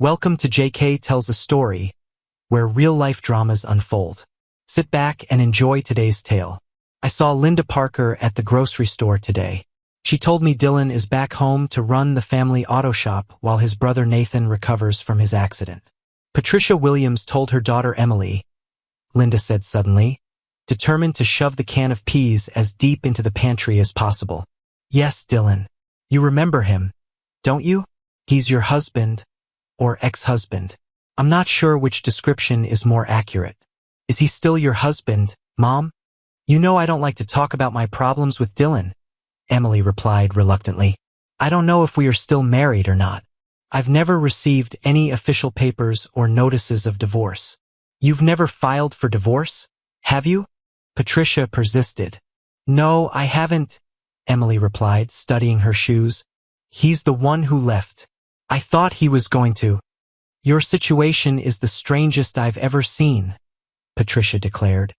Welcome to JK Tells a Story, where real-life dramas unfold. Sit back and enjoy today's tale. I saw Linda Parker at the grocery store today. She told me Dylan is back home to run the family auto shop while his brother Nathan recovers from his accident. Patricia Williams told her daughter Emily, Linda said suddenly, determined to shove the can of peas as deep into the pantry as possible. Yes, Dylan. You remember him, don't you? He's your husband, or ex-husband. I'm not sure which description is more accurate. Is he still your husband, Mom? You know I don't like to talk about my problems with Dylan, Emily replied reluctantly. I don't know if we are still married or not. I've never received any official papers or notices of divorce. You've never filed for divorce, have you? Patricia persisted. No, I haven't, Emily replied, studying her shoes. He's the one who left. I thought he was going to. Your situation is the strangest I've ever seen, Patricia declared.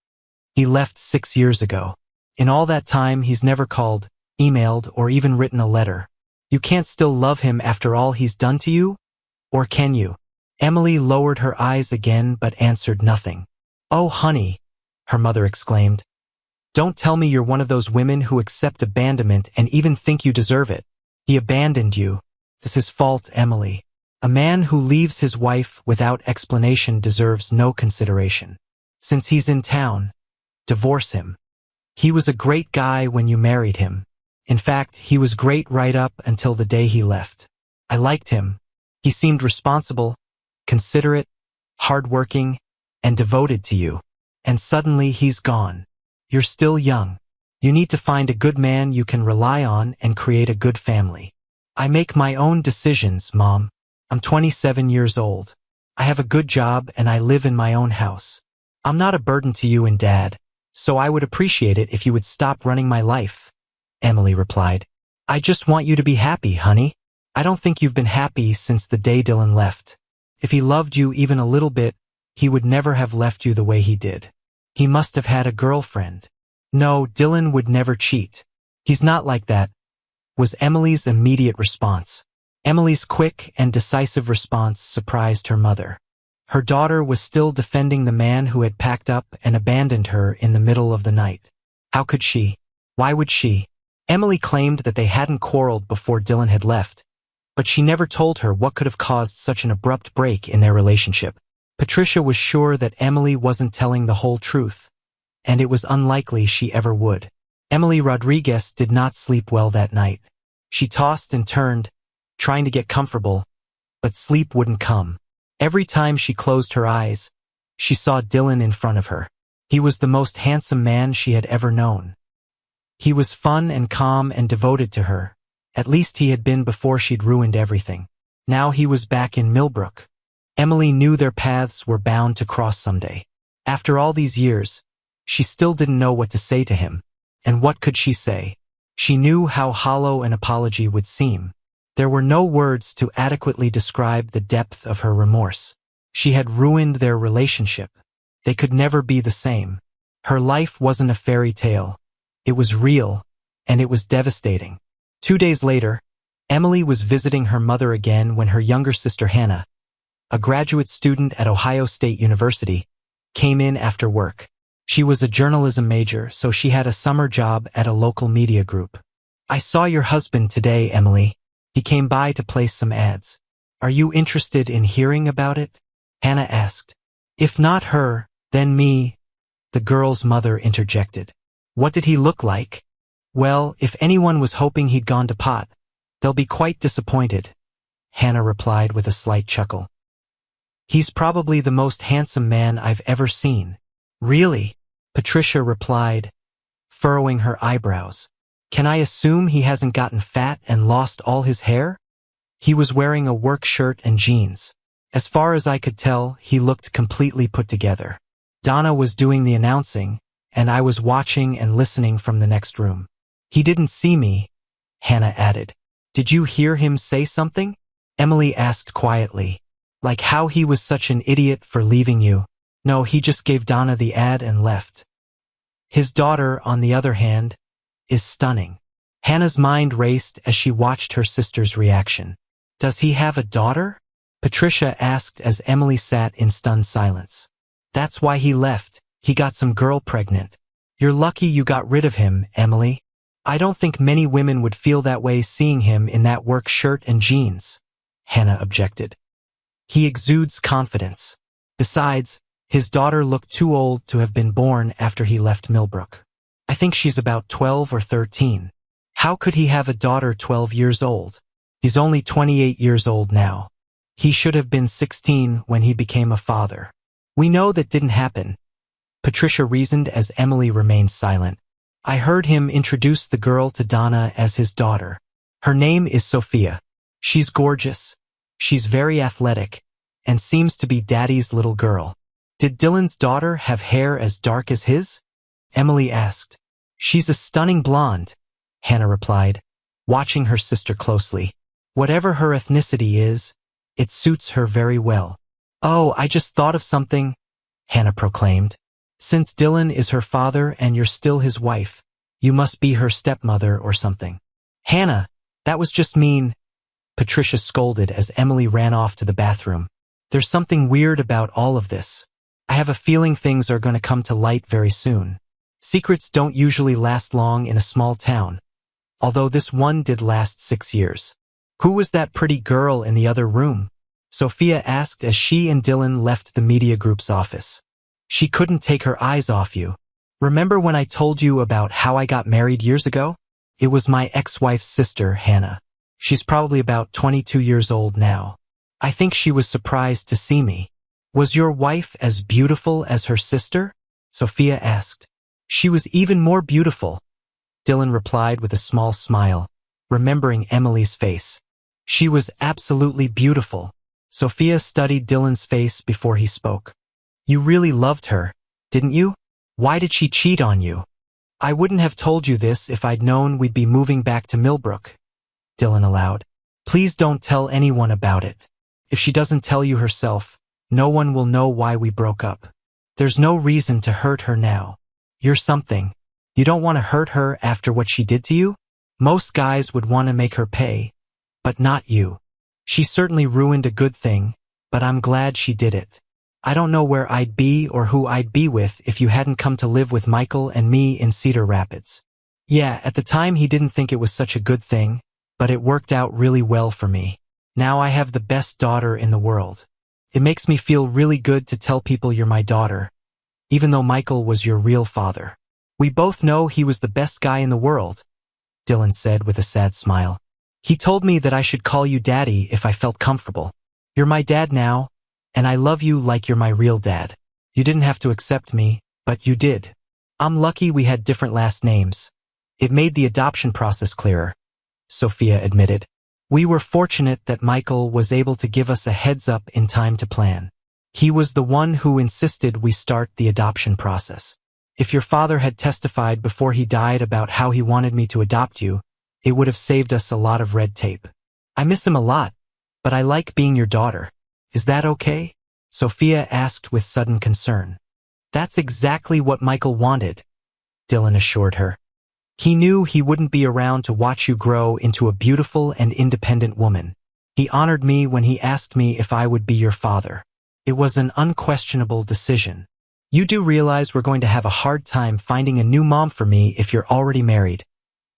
He left 6 years ago. In all that time, he's never called, emailed, or even written a letter. You can't still love him after all he's done to you? Or can you? Emily lowered her eyes again but answered nothing. Oh, honey, her mother exclaimed. Don't tell me you're one of those women who accept abandonment and even think you deserve it. He abandoned you. It's his fault, Emily. A man who leaves his wife without explanation deserves no consideration. Since he's in town, divorce him. He was a great guy when you married him. In fact, he was great right up until the day he left. I liked him. He seemed responsible, considerate, hardworking, and devoted to you. And suddenly he's gone. You're still young. You need to find a good man you can rely on and create a good family. I make my own decisions, Mom. I'm 27 years old. I have a good job and I live in my own house. I'm not a burden to you and Dad, so I would appreciate it if you would stop running my life, Emily replied. I just want you to be happy, honey. I don't think you've been happy since the day Dylan left. If he loved you even a little bit, he would never have left you the way he did. He must have had a girlfriend. No, Dylan would never cheat. He's not like that, was Emily's immediate response. Emily's quick and decisive response surprised her mother. Her daughter was still defending the man who had packed up and abandoned her in the middle of the night. How could she? Why would she? Emily claimed that they hadn't quarreled before Dylan had left, but she never told her what could have caused such an abrupt break in their relationship. Patricia was sure that Emily wasn't telling the whole truth, and it was unlikely she ever would. Emily Rodriguez did not sleep well that night. She tossed and turned, trying to get comfortable, but sleep wouldn't come. Every time she closed her eyes, she saw Dylan in front of her. He was the most handsome man she had ever known. He was fun and calm and devoted to her. At least he had been before she'd ruined everything. Now he was back in Millbrook. Emily knew their paths were bound to cross someday. After all these years, she still didn't know what to say to him. And what could she say? She knew how hollow an apology would seem. There were no words to adequately describe the depth of her remorse. She had ruined their relationship. They could never be the same. Her life wasn't a fairy tale. It was real, and it was devastating. 2 days later, Emily was visiting her mother again when her younger sister Hannah, a graduate student at Ohio State University, came in after work. She was a journalism major, so she had a summer job at a local media group. I saw your husband today, Emily. He came by to place some ads. Are you interested in hearing about it? Hannah asked. If not her, then me, the girl's mother interjected. What did he look like? Well, if anyone was hoping he'd gone to pot, they'll be quite disappointed, Hannah replied with a slight chuckle. He's probably the most handsome man I've ever seen. Really? Patricia replied, furrowing her eyebrows. Can I assume he hasn't gotten fat and lost all his hair? He was wearing a work shirt and jeans. As far as I could tell, he looked completely put together. Donna was doing the announcing, and I was watching and listening from the next room. He didn't see me, Hannah added. Did you hear him say something? Emily asked quietly. Like how he was such an idiot for leaving you. No, he just gave Donna the ad and left. His daughter, on the other hand, is stunning. Hannah's mind raced as she watched her sister's reaction. Does he have a daughter? Patricia asked as Emily sat in stunned silence. That's why he left. He got some girl pregnant. You're lucky you got rid of him, Emily. I don't think many women would feel that way seeing him in that work shirt and jeans, Hannah objected. He exudes confidence. Besides, his daughter looked too old to have been born after he left Millbrook. I think she's about 12 or 13. How could he have a daughter 12 years old? He's only 28 years old now. He should have been 16 when he became a father. We know that didn't happen, Patricia reasoned as Emily remained silent. I heard him introduce the girl to Donna as his daughter. Her name is Sophia. She's gorgeous. She's very athletic and seems to be Daddy's little girl. Did Dylan's daughter have hair as dark as his? Emily asked. She's a stunning blonde, Hannah replied, watching her sister closely. Whatever her ethnicity is, it suits her very well. Oh, I just thought of something, Hannah proclaimed. Since Dylan is her father and you're still his wife, you must be her stepmother or something. Hannah, that was just mean, Patricia scolded as Emily ran off to the bathroom. There's something weird about all of this. I have a feeling things are going to come to light very soon. Secrets don't usually last long in a small town, although this one did last 6 years. Who was that pretty girl in the other room? Sophia asked as she and Dylan left the media group's office. She couldn't take her eyes off you. Remember when I told you about how I got married years ago? It was my ex-wife's sister, Hannah. She's probably about 22 years old now. I think she was surprised to see me. Was your wife as beautiful as her sister? Sophia asked. She was even more beautiful, Dylan replied with a small smile, remembering Emily's face. She was absolutely beautiful. Sophia studied Dylan's face before he spoke. You really loved her, didn't you? Why did she cheat on you? I wouldn't have told you this if I'd known we'd be moving back to Millbrook, Dylan allowed. Please don't tell anyone about it. If she doesn't tell you herself, no one will know why we broke up. There's no reason to hurt her now. You're something. You don't want to hurt her after what she did to you? Most guys would want to make her pay, but not you. She certainly ruined a good thing, but I'm glad she did it. I don't know where I'd be or who I'd be with if you hadn't come to live with Michael and me in Cedar Rapids. Yeah, at the time he didn't think it was such a good thing, but it worked out really well for me. Now I have the best daughter in the world. It makes me feel really good to tell people you're my daughter, even though Michael was your real father. We both know he was the best guy in the world, Dylan said with a sad smile. He told me that I should call you Daddy if I felt comfortable. You're my dad now, and I love you like you're my real dad. You didn't have to accept me, but you did. I'm lucky we had different last names. It made the adoption process clearer, Sophia admitted. We were fortunate that Michael was able to give us a heads up in time to plan. He was the one who insisted we start the adoption process. If your father had testified before he died about how he wanted me to adopt you, it would have saved us a lot of red tape. I miss him a lot, but I like being your daughter. Is that okay? Sophia asked with sudden concern. That's exactly what Michael wanted, Dylan assured her. He knew he wouldn't be around to watch you grow into a beautiful and independent woman. He honored me when he asked me if I would be your father. It was an unquestionable decision. You do realize we're going to have a hard time finding a new mom for me if you're already married,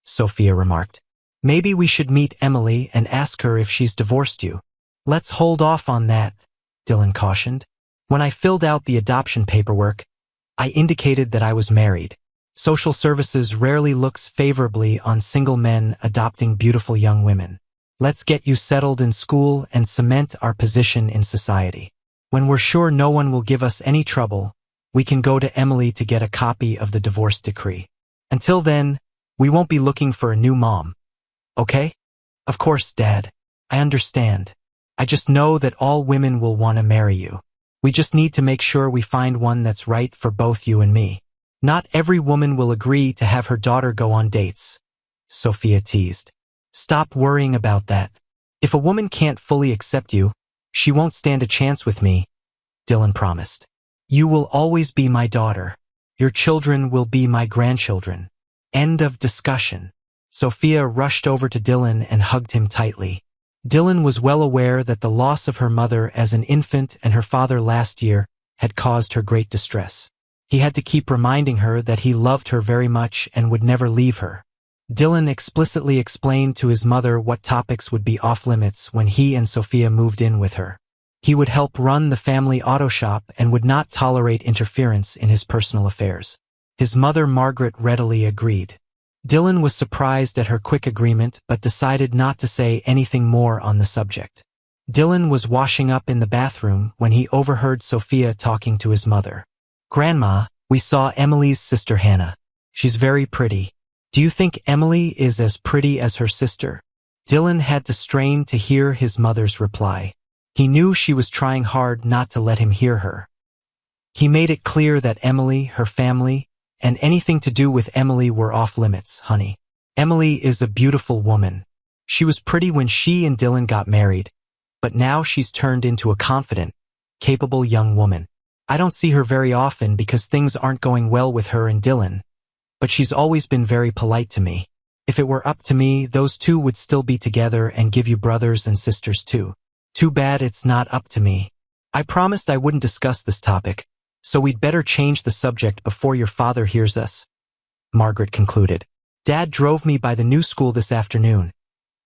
Sophia remarked. Maybe we should meet Emily and ask her if she's divorced you. Let's hold off on that, Dylan cautioned. When I filled out the adoption paperwork, I indicated that I was married. Social services rarely looks favorably on single men adopting beautiful young women. Let's get you settled in school and cement our position in society. When we're sure no one will give us any trouble, we can go to Emily to get a copy of the divorce decree. Until then, we won't be looking for a new mom. Okay? Of course, Dad. I understand. I just know that all women will want to marry you. We just need to make sure we find one that's right for both you and me. Not every woman will agree to have her daughter go on dates, Sophia teased. Stop worrying about that. If a woman can't fully accept you, she won't stand a chance with me, Dylan promised. You will always be my daughter. Your children will be my grandchildren. End of discussion. Sophia rushed over to Dylan and hugged him tightly. Dylan was well aware that the loss of her mother as an infant and her father last year had caused her great distress. He had to keep reminding her that he loved her very much and would never leave her. Dylan explicitly explained to his mother what topics would be off-limits when he and Sophia moved in with her. He would help run the family auto shop and would not tolerate interference in his personal affairs. His mother, Margaret, readily agreed. Dylan was surprised at her quick agreement but decided not to say anything more on the subject. Dylan was washing up in the bathroom when he overheard Sophia talking to his mother. "Grandma, we saw Emily's sister Hannah. She's very pretty. Do you think Emily is as pretty as her sister?" Dylan had to strain to hear his mother's reply. He knew she was trying hard not to let him hear her. He made it clear that Emily, her family, and anything to do with Emily were off limits, honey. Emily is a beautiful woman. She was pretty when she and Dylan got married, but now she's turned into a confident, capable young woman. I don't see her very often because things aren't going well with her and Dylan, but she's always been very polite to me. If it were up to me, those two would still be together and give you brothers and sisters too. Too bad it's not up to me. I promised I wouldn't discuss this topic, so we'd better change the subject before your father hears us," Margaret concluded. "Dad drove me by the new school this afternoon,"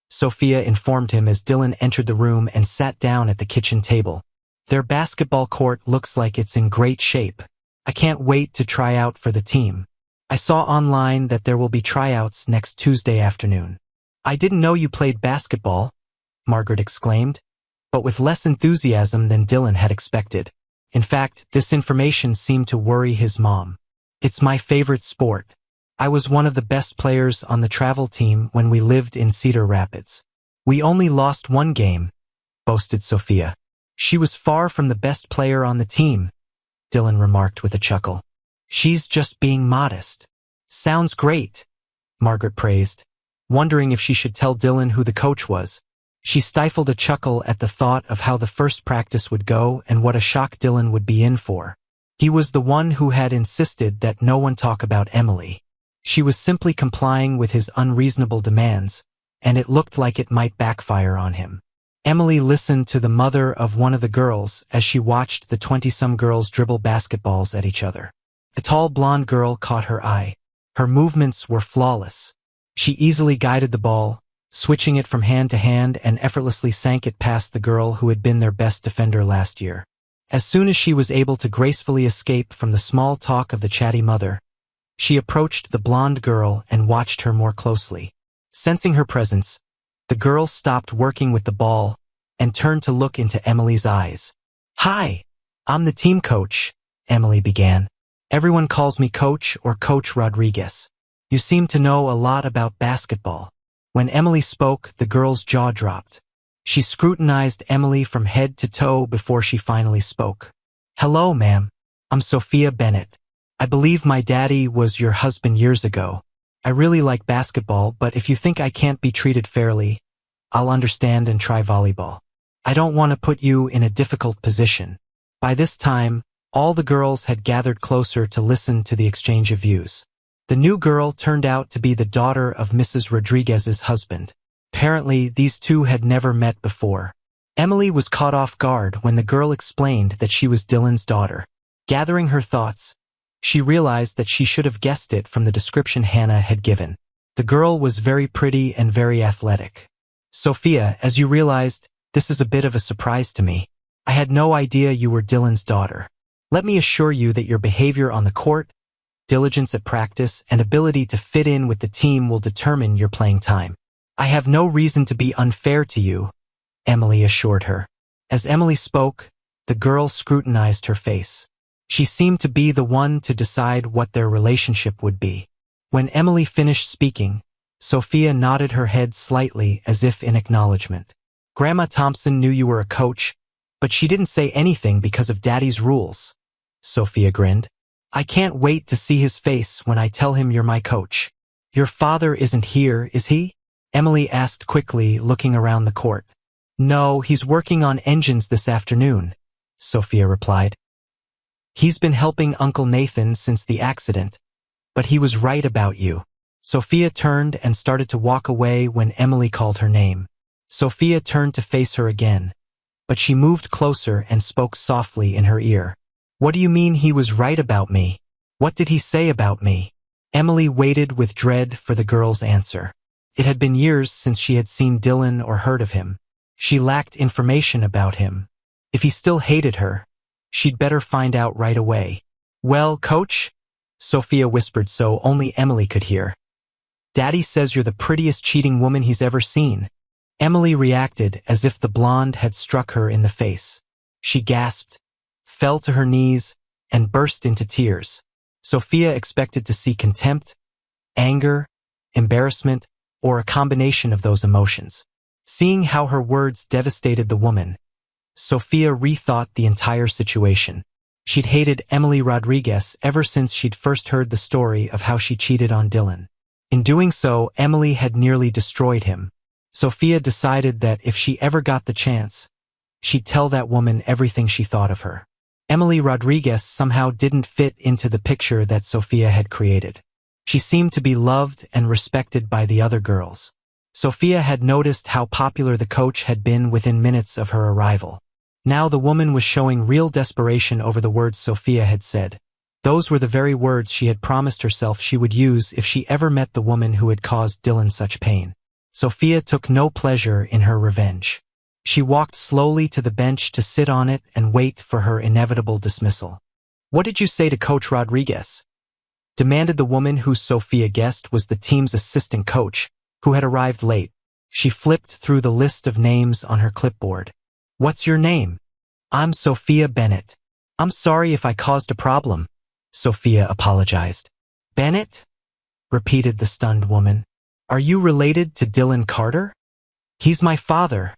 Sophia informed him as Dylan entered the room and sat down at the kitchen table. "Their basketball court looks like it's in great shape. I can't wait to try out for the team. I saw online that there will be tryouts next Tuesday afternoon." "I didn't know you played basketball," Margaret exclaimed, but with less enthusiasm than Dylan had expected. In fact, this information seemed to worry his mom. "It's my favorite sport. I was one of the best players on the travel team when we lived in Cedar Rapids. We only lost one game," boasted Sophia. "She was far from the best player on the team," Dylan remarked with a chuckle. "She's just being modest." "Sounds great," Margaret praised, wondering if she should tell Dylan who the coach was. She stifled a chuckle at the thought of how the first practice would go and what a shock Dylan would be in for. He was the one who had insisted that no one talk about Emily. She was simply complying with his unreasonable demands, and it looked like it might backfire on him. Emily listened to the mother of one of the girls as she watched the 20-some girls dribble basketballs at each other. A tall blonde girl caught her eye. Her movements were flawless. She easily guided the ball, switching it from hand to hand, and effortlessly sank it past the girl who had been their best defender last year. As soon as she was able to gracefully escape from the small talk of the chatty mother, she approached the blonde girl and watched her more closely. Sensing her presence, the girl stopped working with the ball and turned to look into Emily's eyes. "Hi, I'm the team coach," Emily began. "Everyone calls me Coach or Coach Rodriguez. You seem to know a lot about basketball." When Emily spoke, the girl's jaw dropped. She scrutinized Emily from head to toe before she finally spoke. "Hello, ma'am. I'm Sophia Bennett. I believe my daddy was your husband years ago. I really like basketball, but if you think I can't be treated fairly, I'll understand and try volleyball. I don't want to put you in a difficult position." By this time, all the girls had gathered closer to listen to the exchange of views. The new girl turned out to be the daughter of Mrs. Rodriguez's husband. Apparently, these two had never met before. Emily was caught off guard when the girl explained that she was Dylan's daughter. Gathering her thoughts, she realized that she should have guessed it from the description Hannah had given. The girl was very pretty and very athletic. "Sophia, as you realized, this is a bit of a surprise to me. I had no idea you were Dylan's daughter. Let me assure you that your behavior on the court, diligence at practice, and ability to fit in with the team will determine your playing time. I have no reason to be unfair to you," Emily assured her. As Emily spoke, the girl scrutinized her face. She seemed to be the one to decide what their relationship would be. When Emily finished speaking, Sophia nodded her head slightly as if in acknowledgement. "Grandma Thompson knew you were a coach, but she didn't say anything because of Daddy's rules," Sophia grinned. "I can't wait to see his face when I tell him you're my coach." "Your father isn't here, is he?" Emily asked quickly, looking around the court. "No, he's working on engines this afternoon," Sophia replied. "He's been helping Uncle Nathan since the accident, but he was right about you." Sophia turned and started to walk away when Emily called her name. Sophia turned to face her again, but she moved closer and spoke softly in her ear. What do you mean he was right about me? What did he say about me? Emily waited with dread for the girl's answer. It had been years since she had seen Dylan or heard of him. She lacked information about him. If he still hated her, she'd better find out right away. Well, Coach? Sophia whispered so only Emily could hear. Daddy says you're the prettiest cheating woman he's ever seen. Emily reacted as if the blonde had struck her in the face. She gasped, fell to her knees, and burst into tears. Sophia expected to see contempt, anger, embarrassment, or a combination of those emotions. Seeing how her words devastated the woman, Sophia rethought the entire situation. She'd hated Emily Rodriguez ever since she'd first heard the story of how she cheated on Dylan. In doing so, Emily had nearly destroyed him. Sophia decided that if she ever got the chance, she'd tell that woman everything she thought of her. Emily Rodriguez somehow didn't fit into the picture that Sophia had created. She seemed to be loved and respected by the other girls. Sophia had noticed how popular the coach had been within minutes of her arrival. Now the woman was showing real desperation over the words Sophia had said. Those were the very words she had promised herself she would use if she ever met the woman who had caused Dylan such pain. Sophia took no pleasure in her revenge. She walked slowly to the bench to sit on it and wait for her inevitable dismissal. What did you say to Coach Rodriguez? Demanded the woman who Sophia guessed was the team's assistant coach, who had arrived late. She flipped through the list of names on her clipboard. What's your name? I'm Sophia Bennett. I'm sorry if I caused a problem. Sophia apologized. Bennett? Repeated the stunned woman. Are you related to Dylan Carter? He's my father,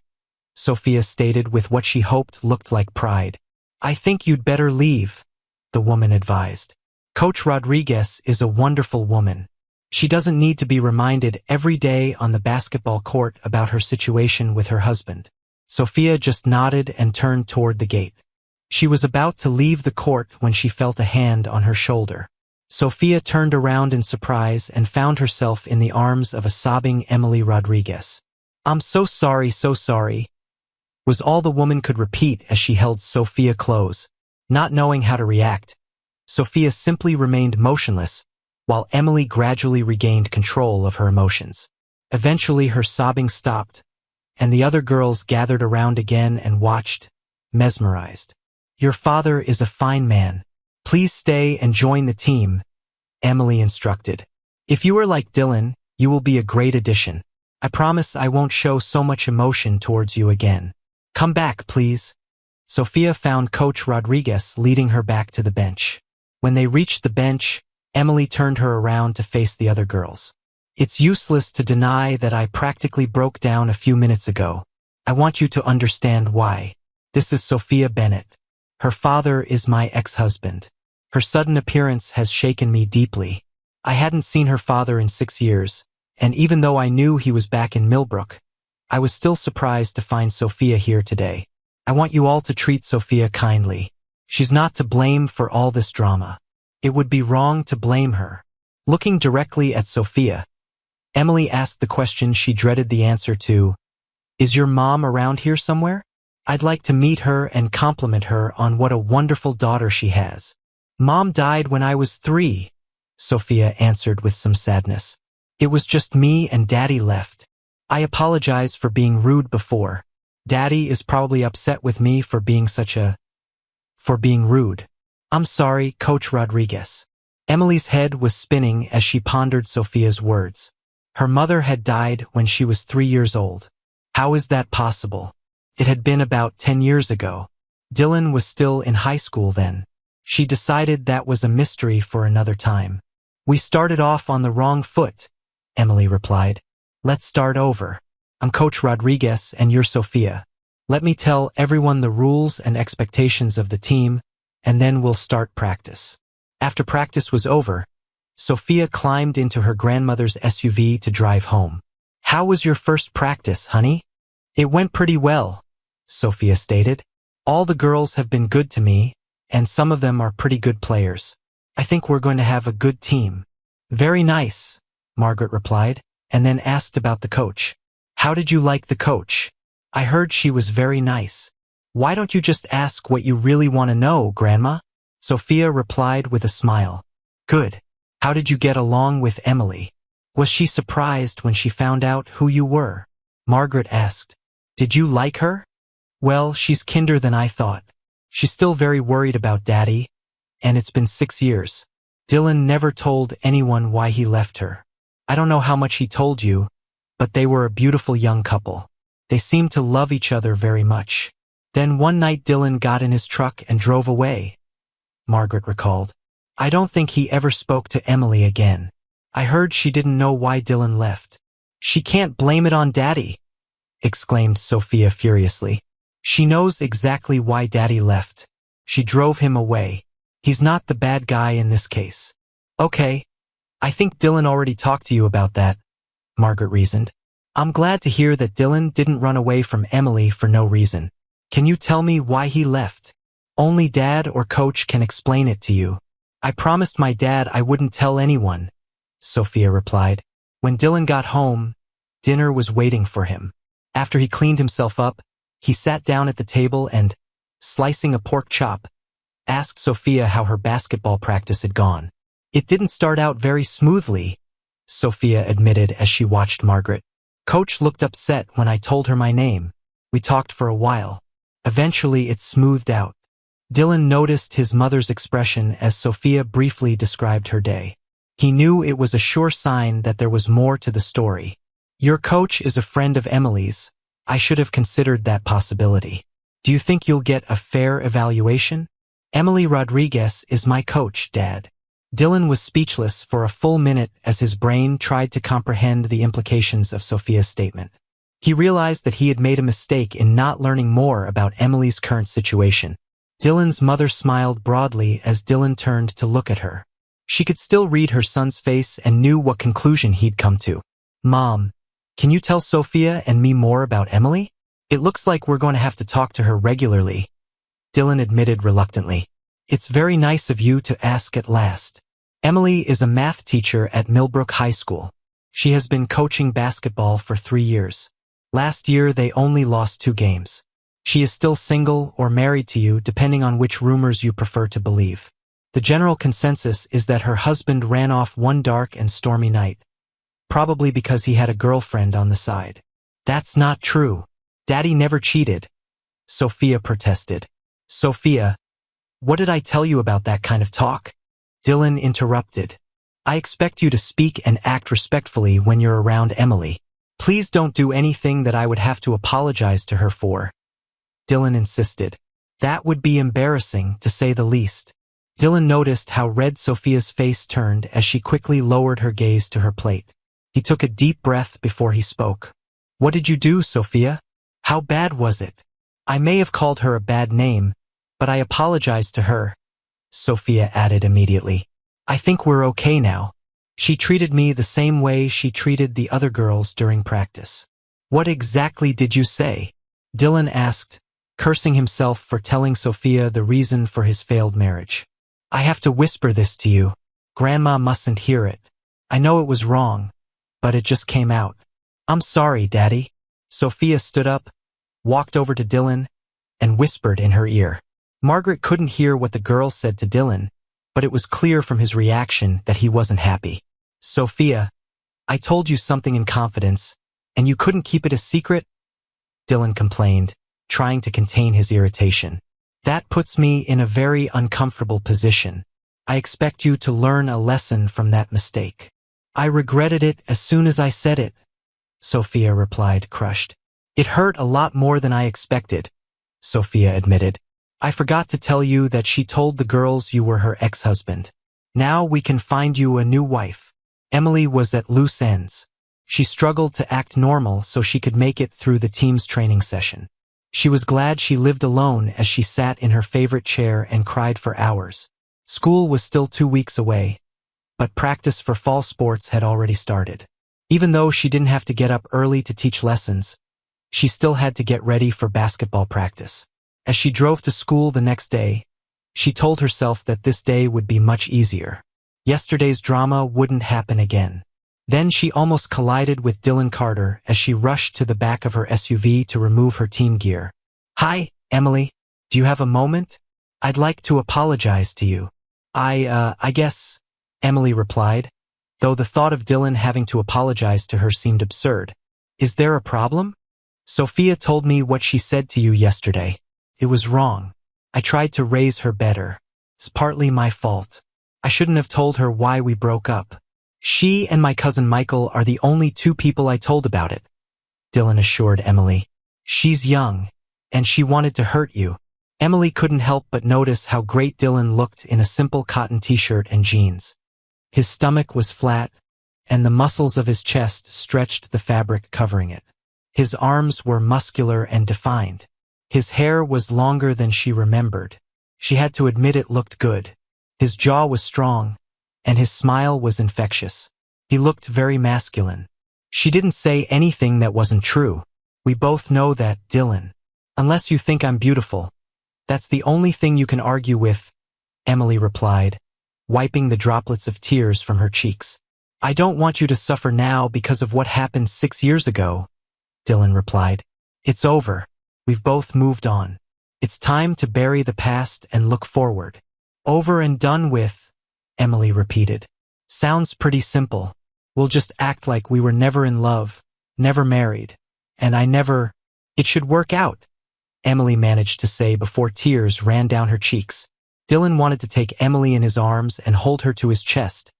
Sophia stated with what she hoped looked like pride. I think you'd better leave, the woman advised. Coach Rodriguez is a wonderful woman. She doesn't need to be reminded every day on the basketball court about her situation with her husband. Sophia just nodded and turned toward the gate. She was about to leave the court when she felt a hand on her shoulder. Sophia turned around in surprise and found herself in the arms of a sobbing Emily Rodriguez. I'm so sorry, was all the woman could repeat as she held Sophia close. Not knowing how to react, Sophia simply remained motionless, while Emily gradually regained control of her emotions. Eventually her sobbing stopped, and the other girls gathered around again and watched, mesmerized. Your father is a fine man. Please stay and join the team, Emily instructed. If you are like Dylan, you will be a great addition. I promise I won't show so much emotion towards you again. Come back, please. Sophia found Coach Rodriguez leading her back to the bench. When they reached the bench, Emily turned her around to face the other girls. It's useless to deny that I practically broke down a few minutes ago. I want you to understand why. This is Sophia Bennett. Her father is my ex-husband. Her sudden appearance has shaken me deeply. I hadn't seen her father in 6 years, and even though I knew he was back in Millbrook, I was still surprised to find Sophia here today. I want you all to treat Sophia kindly. She's not to blame for all this drama. It would be wrong to blame her. Looking directly at Sophia, Emily asked the question she dreaded the answer to. Is your mom around here somewhere? I'd like to meet her and compliment her on what a wonderful daughter she has. Mom died when I was 3, Sophia answered with some sadness. It was just me and Daddy left. I apologize for being rude before. Daddy is probably upset with me for being rude. I'm sorry, Coach Rodriguez. Emily's head was spinning as she pondered Sophia's words. Her mother had died when she was 3 years old. How is that possible? It had been about 10 years ago. Dylan was still in high school then. She decided that was a mystery for another time. We started off on the wrong foot, Emily replied. Let's start over. I'm Coach Rodriguez and you're Sophia. Let me tell everyone the rules and expectations of the team, and then we'll start practice. After practice was over, Sophia climbed into her grandmother's SUV to drive home. How was your first practice, honey? It went pretty well, Sophia stated. All the girls have been good to me, and some of them are pretty good players. I think we're going to have a good team. Very nice, Margaret replied, and then asked about the coach. How did you like the coach? I heard she was very nice. Why don't you just ask what you really want to know, Grandma? Sophia replied with a smile. Good. How did you get along with Emily? Was she surprised when she found out who you were? Margaret asked. Did you like her? Well, she's kinder than I thought. She's still very worried about Daddy, and it's been 6 years. Dylan never told anyone why he left her. I don't know how much he told you, but they were a beautiful young couple. They seemed to love each other very much. Then one night Dylan got in his truck and drove away, Margaret recalled. I don't think he ever spoke to Emily again. I heard she didn't know why Dylan left. She can't blame it on Daddy, exclaimed Sophia furiously. She knows exactly why Daddy left. She drove him away. He's not the bad guy in this case. Okay, I think Dylan already talked to you about that, Margaret reasoned. I'm glad to hear that Dylan didn't run away from Emily for no reason. Can you tell me why he left? Only Dad or Coach can explain it to you. I promised my dad I wouldn't tell anyone, Sophia replied. When Dylan got home, dinner was waiting for him. After he cleaned himself up, he sat down at the table and, slicing a pork chop, asked Sophia how her basketball practice had gone. It didn't start out very smoothly, Sophia admitted as she watched Margaret. Coach looked upset when I told her my name. We talked for a while. Eventually it smoothed out. Dylan noticed his mother's expression as Sophia briefly described her day. He knew it was a sure sign that there was more to the story. Your coach is a friend of Emily's. I should have considered that possibility. Do you think you'll get a fair evaluation? Emily Rodriguez is my coach, Dad. Dylan was speechless for a full minute as his brain tried to comprehend the implications of Sophia's statement. He realized that he had made a mistake in not learning more about Emily's current situation. Dylan's mother smiled broadly as Dylan turned to look at her. She could still read her son's face and knew what conclusion he'd come to. Mom, can you tell Sophia and me more about Emily? It looks like we're going to have to talk to her regularly, Dylan admitted reluctantly. It's very nice of you to ask at last. Emily is a math teacher at Millbrook High School. She has been coaching basketball for 3 years. Last year they only lost 2 games. She is still single or married to you depending on which rumors you prefer to believe. The general consensus is that her husband ran off one dark and stormy night, probably because he had a girlfriend on the side. That's not true. Daddy never cheated, Sophia protested. Sophia, what did I tell you about that kind of talk? Dylan interrupted. I expect you to speak and act respectfully when you're around Emily. Please don't do anything that I would have to apologize to her for, Dylan insisted. That would be embarrassing, to say the least. Dylan noticed how red Sophia's face turned as she quickly lowered her gaze to her plate. He took a deep breath before he spoke. What did you do, Sophia? How bad was it? I may have called her a bad name, but I apologized to her, Sophia added immediately. I think we're okay now. She treated me the same way she treated the other girls during practice. What exactly did you say? Dylan asked, cursing himself for telling Sophia the reason for his failed marriage. I have to whisper this to you. Grandma mustn't hear it. I know it was wrong, but it just came out. I'm sorry, Daddy. Sophia stood up, walked over to Dylan, and whispered in her ear. Margaret couldn't hear what the girl said to Dylan, but it was clear from his reaction that he wasn't happy. Sophia, I told you something in confidence, and you couldn't keep it a secret? Dylan complained, trying to contain his irritation. That puts me in a very uncomfortable position. I expect you to learn a lesson from that mistake. I regretted it as soon as I said it, Sophia replied, crushed. It hurt a lot more than I expected, Sophia admitted. I forgot to tell you that she told the girls you were her ex-husband. Now we can find you a new wife. Emily was at loose ends. She struggled to act normal so she could make it through the team's training session. She was glad she lived alone as she sat in her favorite chair and cried for hours. School was still 2 weeks away, but practice for fall sports had already started. Even though she didn't have to get up early to teach lessons, she still had to get ready for basketball practice. As she drove to school the next day, she told herself that this day would be much easier. Yesterday's drama wouldn't happen again. Then she almost collided with Dylan Carter as she rushed to the back of her SUV to remove her team gear. "Hi, Emily. Do you have a moment? I'd like to apologize to you." I guess," Emily replied, though the thought of Dylan having to apologize to her seemed absurd. "Is there a problem? Sophia told me what she said to you yesterday. It was wrong. I tried to raise her better. It's partly my fault. I shouldn't have told her why we broke up. She and my cousin Michael are the only two people I told about it," Dylan assured Emily. "She's young, and she wanted to hurt you." Emily couldn't help but notice how great Dylan looked in a simple cotton t-shirt and jeans. His stomach was flat, and the muscles of his chest stretched the fabric covering it. His arms were muscular and defined. His hair was longer than she remembered. She had to admit it looked good. His jaw was strong, and his smile was infectious. He looked very masculine. She didn't say anything that wasn't true. "We both know that, Dylan. Unless you think I'm beautiful. That's the only thing you can argue with," Emily replied, wiping the droplets of tears from her cheeks. "I don't want you to suffer now because of what happened 6 years ago," Dylan replied. "It's over. We've both moved on. It's time to bury the past and look forward." "Over and done with," Emily repeated. "Sounds pretty simple. We'll just act like we were never in love, never married, and it should work out," Emily managed to say before tears ran down her cheeks. Dylan wanted to take Emily in his arms and hold her to his chest,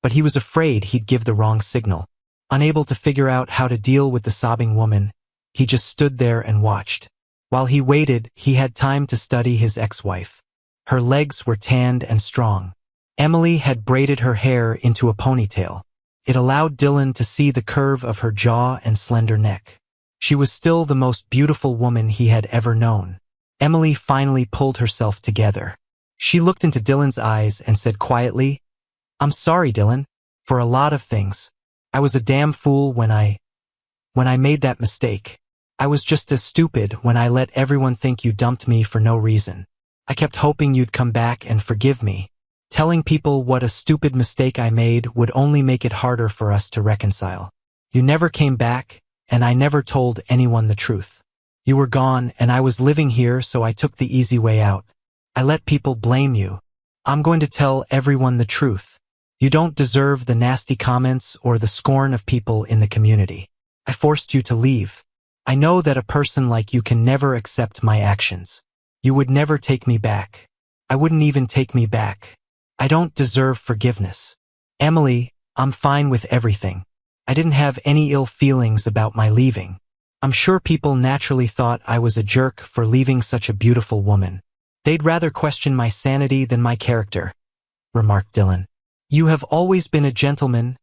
but he was afraid he'd give the wrong signal. Unable to figure out how to deal with the sobbing woman, he just stood there and watched. While he waited, he had time to study his ex-wife. Her legs were tanned and strong. Emily had braided her hair into a ponytail. It allowed Dylan to see the curve of her jaw and slender neck. She was still the most beautiful woman he had ever known. Emily finally pulled herself together. She looked into Dylan's eyes and said quietly, "I'm sorry, Dylan, for a lot of things. I was a damn fool when I made that mistake. I was just as stupid when I let everyone think you dumped me for no reason. I kept hoping you'd come back and forgive me. Telling people what a stupid mistake I made would only make it harder for us to reconcile. You never came back, and I never told anyone the truth. You were gone, and I was living here, so I took the easy way out. I let people blame you. I'm going to tell everyone the truth. You don't deserve the nasty comments or the scorn of people in the community. I forced you to leave. I know that a person like you can never accept my actions. You would never take me back. I wouldn't even take me back. I don't deserve forgiveness. Emily, I'm fine with everything. I didn't have any ill feelings about my leaving. I'm sure people naturally thought I was a jerk for leaving such a beautiful woman. They'd rather question my sanity than my character," remarked Dylan. "You have always been a gentleman,"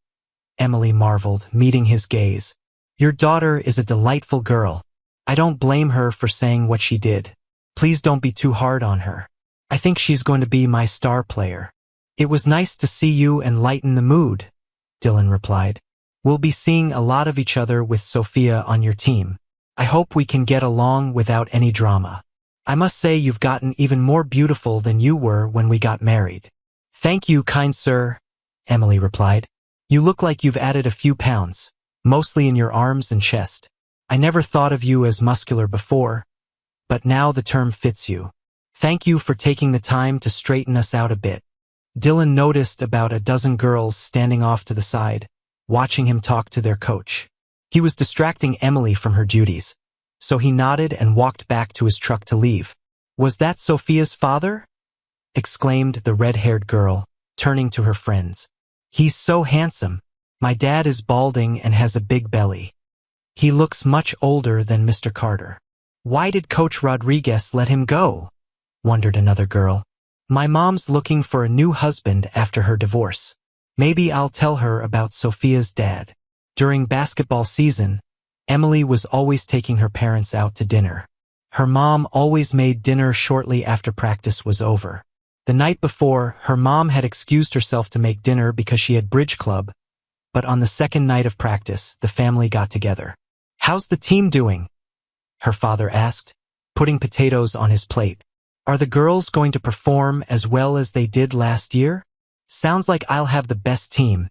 Emily marveled, meeting his gaze. "Your daughter is a delightful girl. I don't blame her for saying what she did. Please don't be too hard on her. I think she's going to be my star player." "It was nice to see you and lighten the mood," Dylan replied. "We'll be seeing a lot of each other with Sophia on your team. I hope we can get along without any drama. I must say you've gotten even more beautiful than you were when we got married." "Thank you, kind sir," Emily replied. "You look like you've added a few pounds, mostly in your arms and chest. I never thought of you as muscular before, but now the term fits you. Thank you for taking the time to straighten us out a bit." Dylan noticed about a dozen girls standing off to the side, watching him talk to their coach. He was distracting Emily from her duties, so he nodded and walked back to his truck to leave. "Was that Sophia's father?" exclaimed the red-haired girl, turning to her friends. "He's so handsome. My dad is balding and has a big belly. He looks much older than Mr. Carter." "Why did Coach Rodriguez let him go?" wondered another girl. "My mom's looking for a new husband after her divorce. Maybe I'll tell her about Sophia's dad." During basketball season, Emily was always taking her parents out to dinner. Her mom always made dinner shortly after practice was over. The night before, her mom had excused herself to make dinner because she had bridge club, but on the second night of practice, the family got together. "How's the team doing?" her father asked, putting potatoes on his plate. "Are the girls going to perform as well as they did last year?" "Sounds like I'll have the best team,"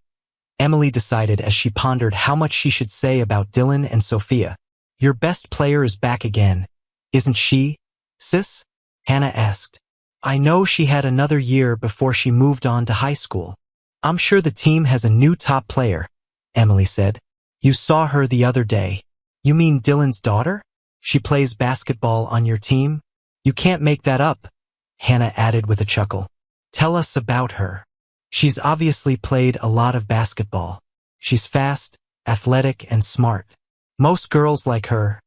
Emily decided as she pondered how much she should say about Dylan and Sophia. Your best player is back again, isn't she, sis? Hannah asked. I know she had another year before she moved on to high school. I'm sure the team has a new top player, Emily said. You saw her the other day. You mean Dylan's daughter? She plays basketball on your team? You can't make that up, Hannah added with a chuckle. Tell us about her. She's obviously played a lot of basketball. She's fast, athletic, and smart. Most girls like her,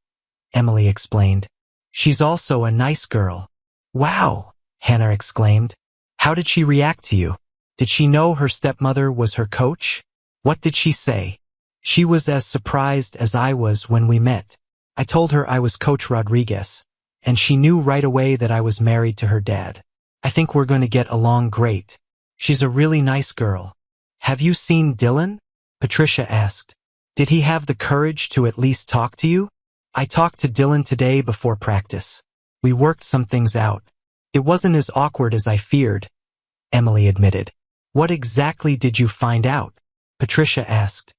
Emily explained. She's also a nice girl. Wow, Hannah exclaimed. How did she react to you? Did she know her stepmother was her coach? What did she say? She was as surprised as I was when we met. I told her I was Coach Rodriguez, and she knew right away that I was married to her dad. I think we're going to get along great. She's a really nice girl. Have you seen Dylan? Patricia asked. Did he have the courage to at least talk to you? I talked to Dylan today before practice. We worked some things out. It wasn't as awkward as I feared, Emily admitted. What exactly did you find out? Patricia asked.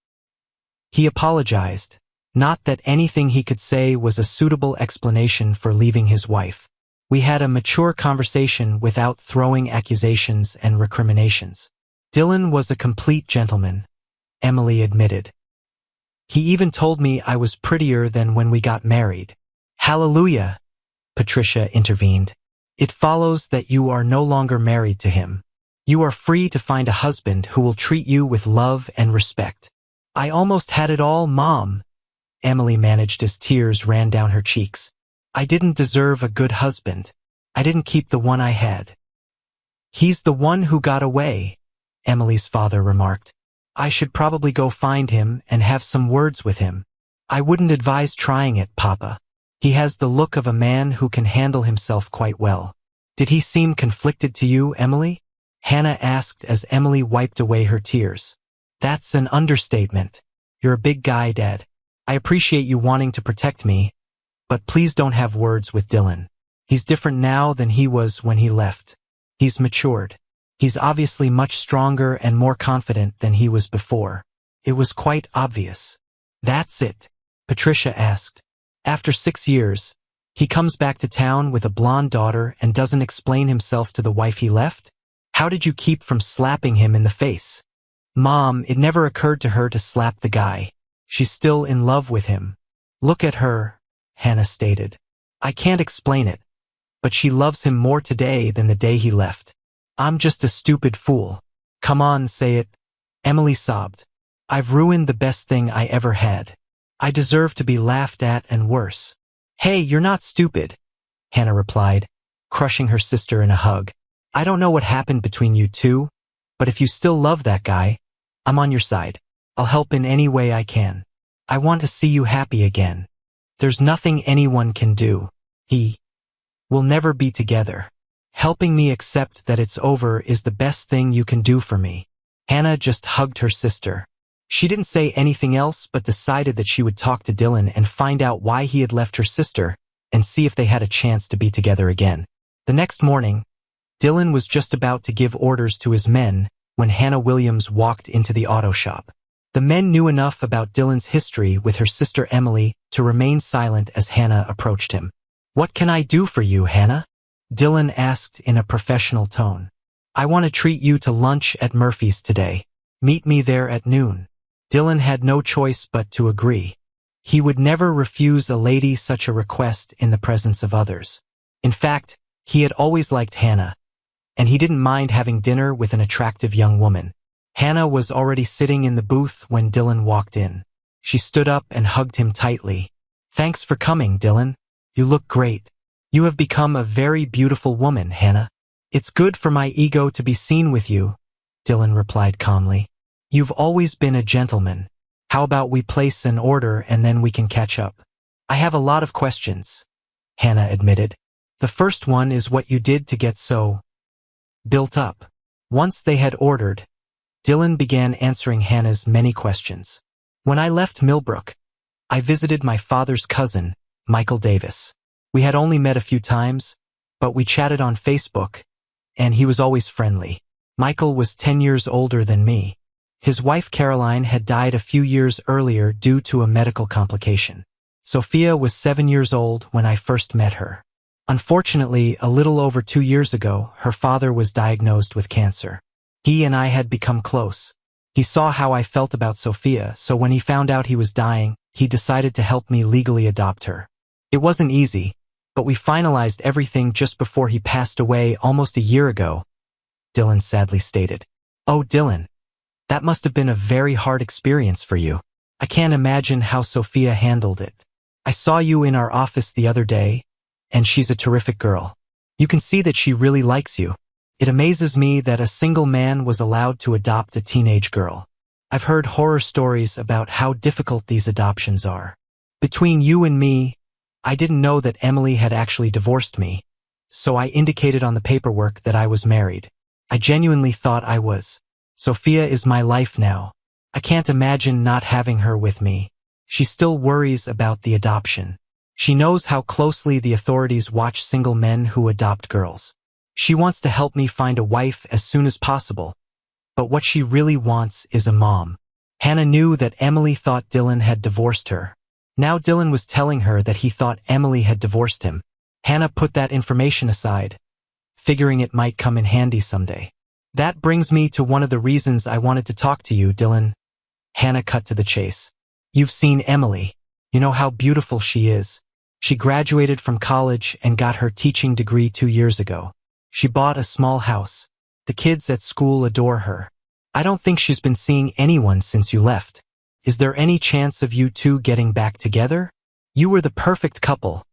He apologized. Not that anything he could say was a suitable explanation for leaving his wife. We had a mature conversation without throwing accusations and recriminations. Dylan was a complete gentleman, Emily admitted. He even told me I was prettier than when we got married. Hallelujah, Patricia intervened. It follows that you are no longer married to him. You are free to find a husband who will treat you with love and respect. I almost had it all, Mom, Emily managed as tears ran down her cheeks. I didn't deserve a good husband. I didn't keep the one I had. He's the one who got away, Emily's father remarked. I should probably go find him and have some words with him. I wouldn't advise trying it, Papa. He has the look of a man who can handle himself quite well. Did he seem conflicted to you, Emily? Hannah asked as Emily wiped away her tears. That's an understatement. You're a big guy, Dad. I appreciate you wanting to protect me, but please don't have words with Dylan. He's different now than he was when he left. He's matured. He's obviously much stronger and more confident than he was before. It was quite obvious. That's it, Patricia asked. After 6 years, he comes back to town with a blonde daughter and doesn't explain himself to the wife he left? How did you keep from slapping him in the face? Mom, it never occurred to her to slap the guy. She's still in love with him. Look at her, Hannah stated. I can't explain it, but she loves him more today than the day he left. I'm just a stupid fool. Come on, say it. Emily sobbed. I've ruined the best thing I ever had. I deserve to be laughed at and worse. Hey, you're not stupid, Hannah replied, crushing her sister in a hug. I don't know what happened between you two, but if you still love that guy, I'm on your side. I'll help in any way I can. I want to see you happy again. There's nothing anyone can do. We'll never be together. Helping me accept that it's over is the best thing you can do for me. Hannah just hugged her sister. She didn't say anything else but decided that she would talk to Dylan and find out why he had left her sister and see if they had a chance to be together again. The next morning, Dylan was just about to give orders to his men when Hannah Williams walked into the auto shop. The men knew enough about Dylan's history with her sister Emily to remain silent as Hannah approached him. What can I do for you, Hannah? Dylan asked in a professional tone. I want to treat you to lunch at Murphy's today. Meet me there at noon. Dylan had no choice but to agree. He would never refuse a lady such a request in the presence of others. In fact, he had always liked Hannah, and he didn't mind having dinner with an attractive young woman. Hannah was already sitting in the booth when Dylan walked in. She stood up and hugged him tightly. Thanks for coming, Dylan. You look great. You have become a very beautiful woman, Hannah. It's good for my ego to be seen with you, Dylan replied calmly. You've always been a gentleman. How about we place an order and then we can catch up? I have a lot of questions, Hannah admitted. The first one is what you did to get so built up. Once they had ordered, Dylan began answering Hannah's many questions. When I left Millbrook, I visited my father's cousin, Michael Davis. We had only met a few times, but we chatted on Facebook, and he was always friendly. Michael was 10 years older than me. His wife Caroline had died a few years earlier due to a medical complication. Sophia was 7 years old when I first met her. Unfortunately, a little over 2 years ago, her father was diagnosed with cancer. He and I had become close. He saw how I felt about Sophia, so when he found out he was dying, he decided to help me legally adopt her. It wasn't easy, but we finalized everything just before he passed away almost a year ago, Dylan sadly stated. Oh, Dylan, that must have been a very hard experience for you. I can't imagine how Sophia handled it. I saw you in our office the other day, and she's a terrific girl. You can see that she really likes you. It amazes me that a single man was allowed to adopt a teenage girl. I've heard horror stories about how difficult these adoptions are. Between you and me, I didn't know that Emily had actually divorced me, so I indicated on the paperwork that I was married. I genuinely thought I was. Sophia is my life now. I can't imagine not having her with me. She still worries about the adoption. She knows how closely the authorities watch single men who adopt girls. She wants to help me find a wife as soon as possible, but what she really wants is a mom. Hannah knew that Emily thought Dylan had divorced her. Now Dylan was telling her that he thought Emily had divorced him. Hannah put that information aside, figuring it might come in handy someday. That brings me to one of the reasons I wanted to talk to you, Dylan. Hannah cut to the chase. You've seen Emily. You know how beautiful she is. She graduated from college and got her teaching degree 2 years ago. She bought a small house. The kids at school adore her. I don't think she's been seeing anyone since you left. Is there any chance of you two getting back together? You were the perfect couple,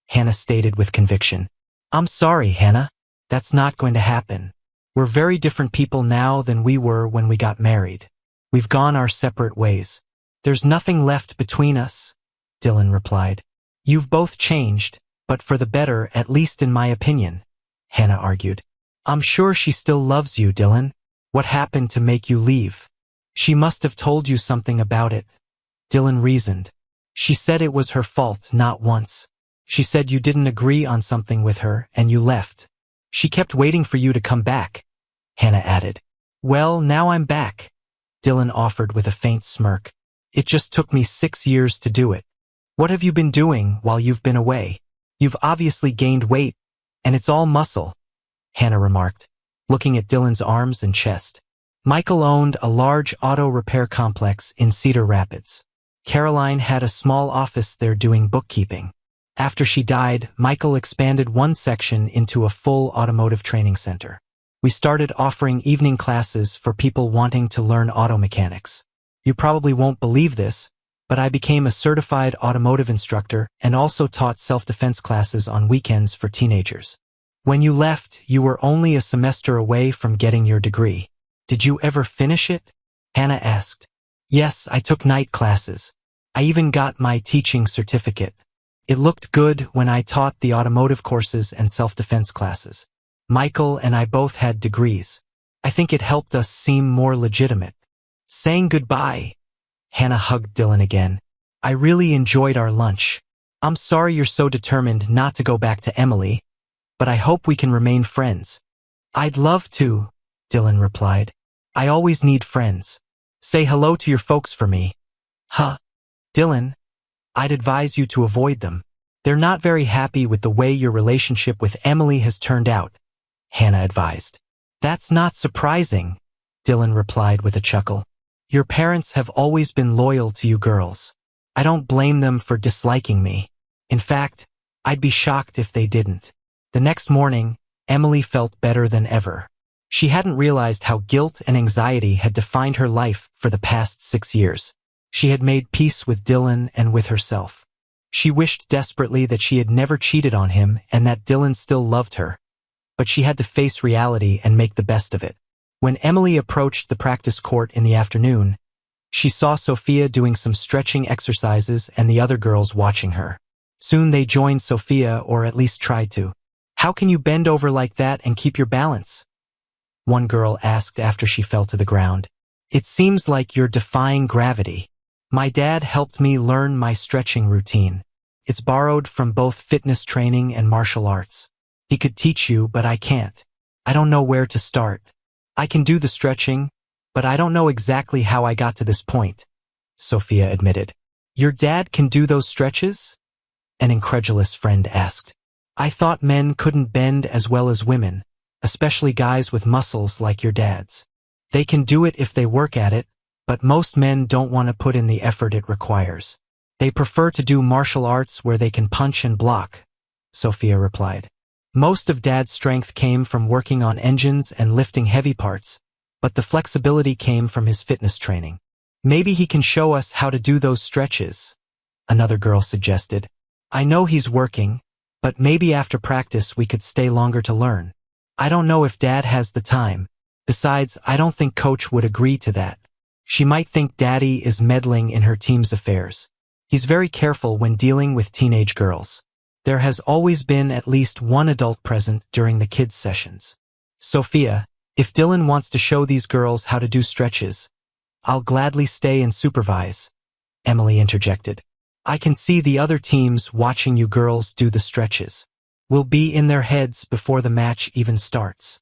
Hannah stated with conviction. I'm sorry, Hannah. That's not going to happen. We're very different people now than we were when we got married. We've gone our separate ways. There's nothing left between us, Dylan replied. You've both changed, but for the better, at least in my opinion, Hannah argued. I'm sure she still loves you, Dylan. What happened to make you leave? She must have told you something about it, Dylan reasoned. She said it was her fault not once. She said you didn't agree on something with her and you left. She kept waiting for you to come back, Hannah added. Well, now I'm back, Dylan offered with a faint smirk. It just took me 6 years to do it. What have you been doing while you've been away? You've obviously gained weight, and it's all muscle, Hannah remarked, looking at Dylan's arms and chest. Michael owned a large auto repair complex in Cedar Rapids. Caroline had a small office there doing bookkeeping. After she died, Michael expanded one section into a full automotive training center. We started offering evening classes for people wanting to learn auto mechanics. You probably won't believe this, but I became a certified automotive instructor and also taught self-defense classes on weekends for teenagers. When you left, you were only a semester away from getting your degree. Did you ever finish it? Hannah asked. Yes, I took night classes. I even got my teaching certificate. It looked good when I taught the automotive courses and self-defense classes. Michael and I both had degrees. I think it helped us seem more legitimate. Saying goodbye, Hannah hugged Dylan again. I really enjoyed our lunch. I'm sorry you're so determined not to go back to Emily, but I hope we can remain friends. I'd love to, Dylan replied. I always need friends. Say hello to your folks for me. Huh? Dylan, I'd advise you to avoid them. They're not very happy with the way your relationship with Emily has turned out, Hannah advised. That's not surprising, Dylan replied with a chuckle. Your parents have always been loyal to you girls. I don't blame them for disliking me. In fact, I'd be shocked if they didn't. The next morning, Emily felt better than ever. She hadn't realized how guilt and anxiety had defined her life for the past 6 years. She had made peace with Dylan and with herself. She wished desperately that she had never cheated on him and that Dylan still loved her. But she had to face reality and make the best of it. When Emily approached the practice court in the afternoon, she saw Sophia doing some stretching exercises and the other girls watching her. Soon they joined Sophia, or at least tried to. How can you bend over like that and keep your balance? One girl asked after she fell to the ground. It seems like you're defying gravity. My dad helped me learn my stretching routine. It's borrowed from both fitness training and martial arts. He could teach you, but I can't. I don't know where to start. I can do the stretching, but I don't know exactly how I got to this point, Sophia admitted. Your dad can do those stretches? An incredulous friend asked. I thought men couldn't bend as well as women, especially guys with muscles like your dad's. They can do it if they work at it, but most men don't want to put in the effort it requires. They prefer to do martial arts where they can punch and block, Sophia replied. Most of Dad's strength came from working on engines and lifting heavy parts, but the flexibility came from his fitness training. Maybe he can show us how to do those stretches, another girl suggested. I know he's working, but maybe after practice we could stay longer to learn. I don't know if Dad has the time. Besides, I don't think Coach would agree to that. She might think Daddy is meddling in her team's affairs. He's very careful when dealing with teenage girls. There has always been at least one adult present during the kids' sessions. Sophia, if Dylan wants to show these girls how to do stretches, I'll gladly stay and supervise, Emily interjected. I can see the other teams watching you girls do the stretches. We'll be in their heads before the match even starts.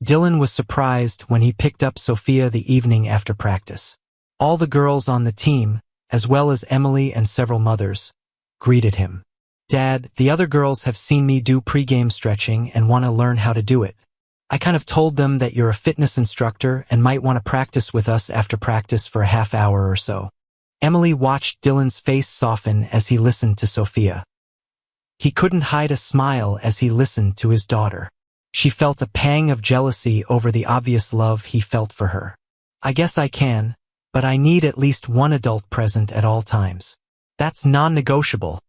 Dylan was surprised when he picked up Sophia the evening after practice. All the girls on the team, as well as Emily and several mothers, greeted him. Dad, the other girls have seen me do pre-game stretching and want to learn how to do it. I kind of told them that you're a fitness instructor and might want to practice with us after practice for a half hour or so. Emily watched Dylan's face soften as he listened to Sophia. He couldn't hide a smile as he listened to his daughter. She felt a pang of jealousy over the obvious love he felt for her. I guess I can, but I need at least one adult present at all times. That's non-negotiable,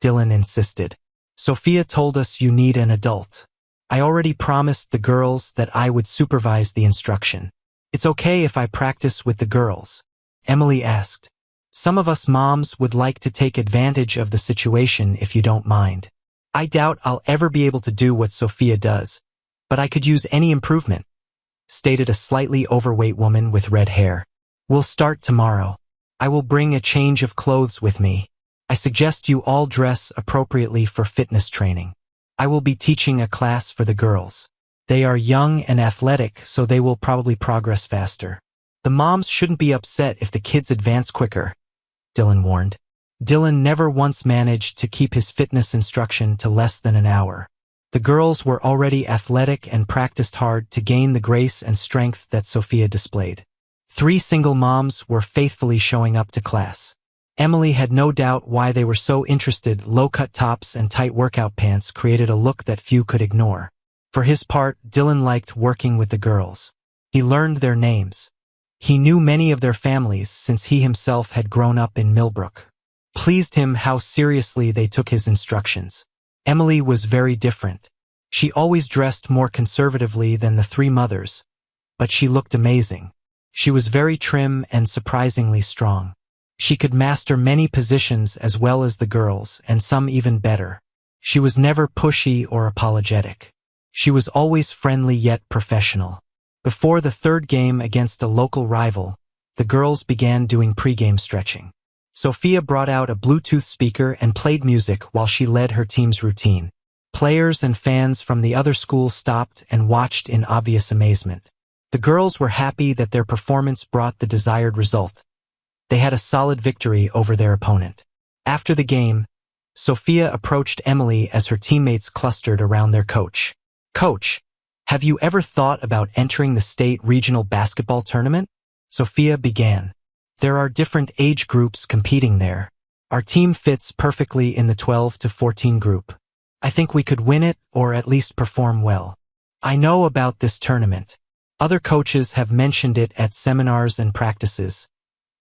Dylan insisted. Sophia told us you need an adult. I already promised the girls that I would supervise the instruction. It's okay if I practice with the girls, Emily asked. Some of us moms would like to take advantage of the situation if you don't mind. I doubt I'll ever be able to do what Sophia does, but I could use any improvement, stated a slightly overweight woman with red hair. We'll start tomorrow. I will bring a change of clothes with me. I suggest you all dress appropriately for fitness training. I will be teaching a class for the girls. They are young and athletic, so they will probably progress faster. The moms shouldn't be upset if the kids advance quicker, Dylan warned. Dylan never once managed to keep his fitness instruction to less than an hour. The girls were already athletic and practiced hard to gain the grace and strength that Sophia displayed. 3 single moms were faithfully showing up to class. Emily had no doubt why they were so interested. Low-cut tops and tight workout pants created a look that few could ignore. For his part, Dylan liked working with the girls. He learned their names. He knew many of their families since he himself had grown up in Millbrook. Pleased him how seriously they took his instructions. Emily was very different. She always dressed more conservatively than the 3 mothers, but she looked amazing. She was very trim and surprisingly strong. She could master many positions as well as the girls, and some even better. She was never pushy or apologetic. She was always friendly yet professional. Before the 3rd game against a local rival, the girls began doing pre-game stretching. Sophia brought out a Bluetooth speaker and played music while she led her team's routine. Players and fans from the other school stopped and watched in obvious amazement. The girls were happy that their performance brought the desired result. They had a solid victory over their opponent. After the game, Sophia approached Emily as her teammates clustered around their coach. Coach, have you ever thought about entering the state regional basketball tournament? Sophia began. There are different age groups competing there. Our team fits perfectly in the 12 to 14 group. I think we could win it or at least perform well. I know about this tournament. Other coaches have mentioned it at seminars and practices,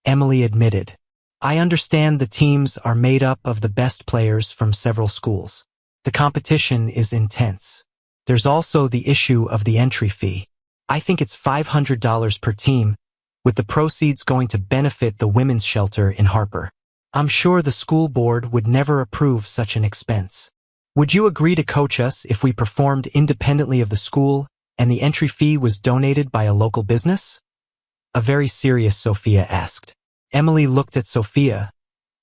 Emily admitted. I understand the teams are made up of the best players from several schools. The competition is intense. There's also the issue of the entry fee. I think it's $500 per team, with the proceeds going to benefit the women's shelter in Harper. I'm sure the school board would never approve such an expense. Would you agree to coach us if we performed independently of the school and the entry fee was donated by a local business? A very serious Sophia asked. Emily looked at Sophia,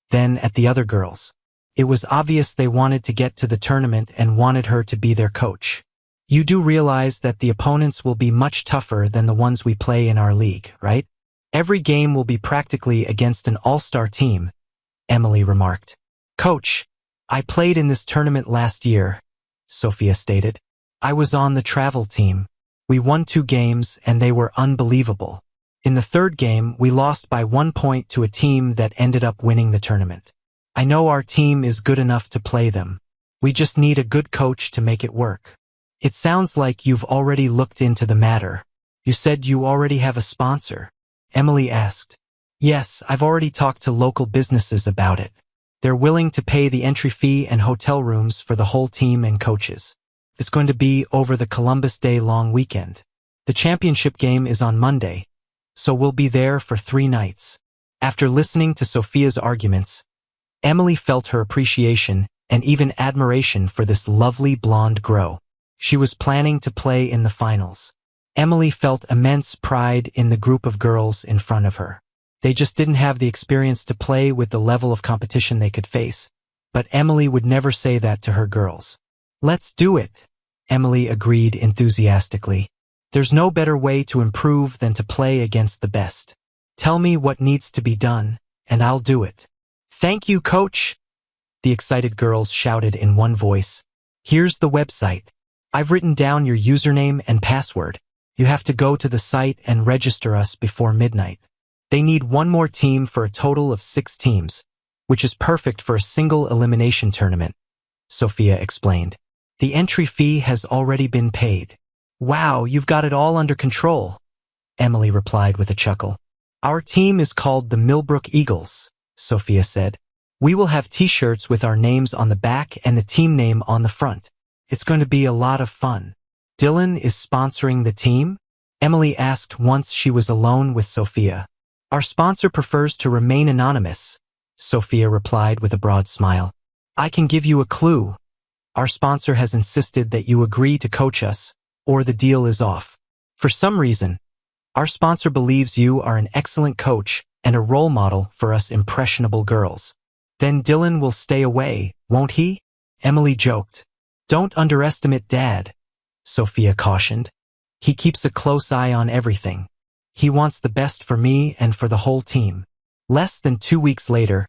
then at the other girls. It was obvious they wanted to get to the tournament and wanted her to be their coach. You do realize that the opponents will be much tougher than the ones we play in our league, right? Every game will be practically against an all-star team, Emily remarked. Coach, I played in this tournament last year, Sophia stated. I was on the travel team. We won 2 games and they were unbelievable. In the 3rd game, we lost by 1 point to a team that ended up winning the tournament. I know our team is good enough to play them. We just need a good coach to make it work. It sounds like you've already looked into the matter. You said you already have a sponsor, Emily asked. Yes, I've already talked to local businesses about it. They're willing to pay the entry fee and hotel rooms for the whole team and coaches. It's going to be over the Columbus Day long weekend. The championship game is on Monday, so we'll be there for 3 nights. After listening to Sophia's arguments, Emily felt her appreciation and even admiration for this lovely blonde girl. She was planning to play in the finals. Emily felt immense pride in the group of girls in front of her. They just didn't have the experience to play with the level of competition they could face, but Emily would never say that to her girls. Let's do it, Emily agreed enthusiastically. There's no better way to improve than to play against the best. Tell me what needs to be done, and I'll do it. Thank you, Coach, the excited girls shouted in one voice. Here's the website. I've written down your username and password. You have to go to the site and register us before midnight. They need 1 more team for a total of 6 teams, which is perfect for a single elimination tournament, Sophia explained. The entry fee has already been paid. Wow, you've got it all under control, Emily replied with a chuckle. Our team is called the Millbrook Eagles, Sophia said. We will have t-shirts with our names on the back and the team name on the front. It's going to be a lot of fun. Dylan is sponsoring the team? Emily asked once she was alone with Sophia. Our sponsor prefers to remain anonymous, Sophia replied with a broad smile. I can give you a clue. Our sponsor has insisted that you agree to coach us, or the deal is off. For some reason, our sponsor believes you are an excellent coach and a role model for us impressionable girls. Then Dylan will stay away, won't he? Emily joked. Don't underestimate Dad, Sophia cautioned. He keeps a close eye on everything. He wants the best for me and for the whole team. Less than 2 weeks later,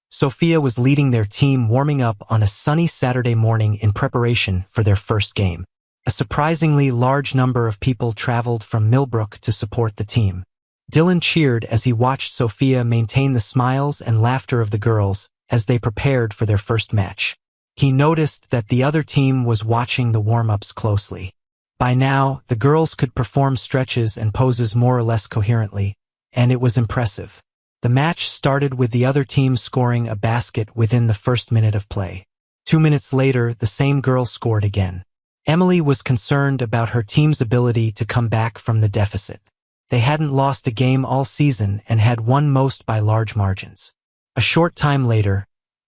Sophia was leading their team warming up on a sunny Saturday morning in preparation for their first game. A surprisingly large number of people traveled from Millbrook to support the team. Dylan cheered as he watched Sophia maintain the smiles and laughter of the girls as they prepared for their first match. He noticed that the other team was watching the warm-ups closely. By now, the girls could perform stretches and poses more or less coherently, and it was impressive. The match started with the other team scoring a basket within the first minute of play. 2 minutes later, the same girl scored again. Emily was concerned about her team's ability to come back from the deficit. They hadn't lost a game all season and had won most by large margins. A short time later,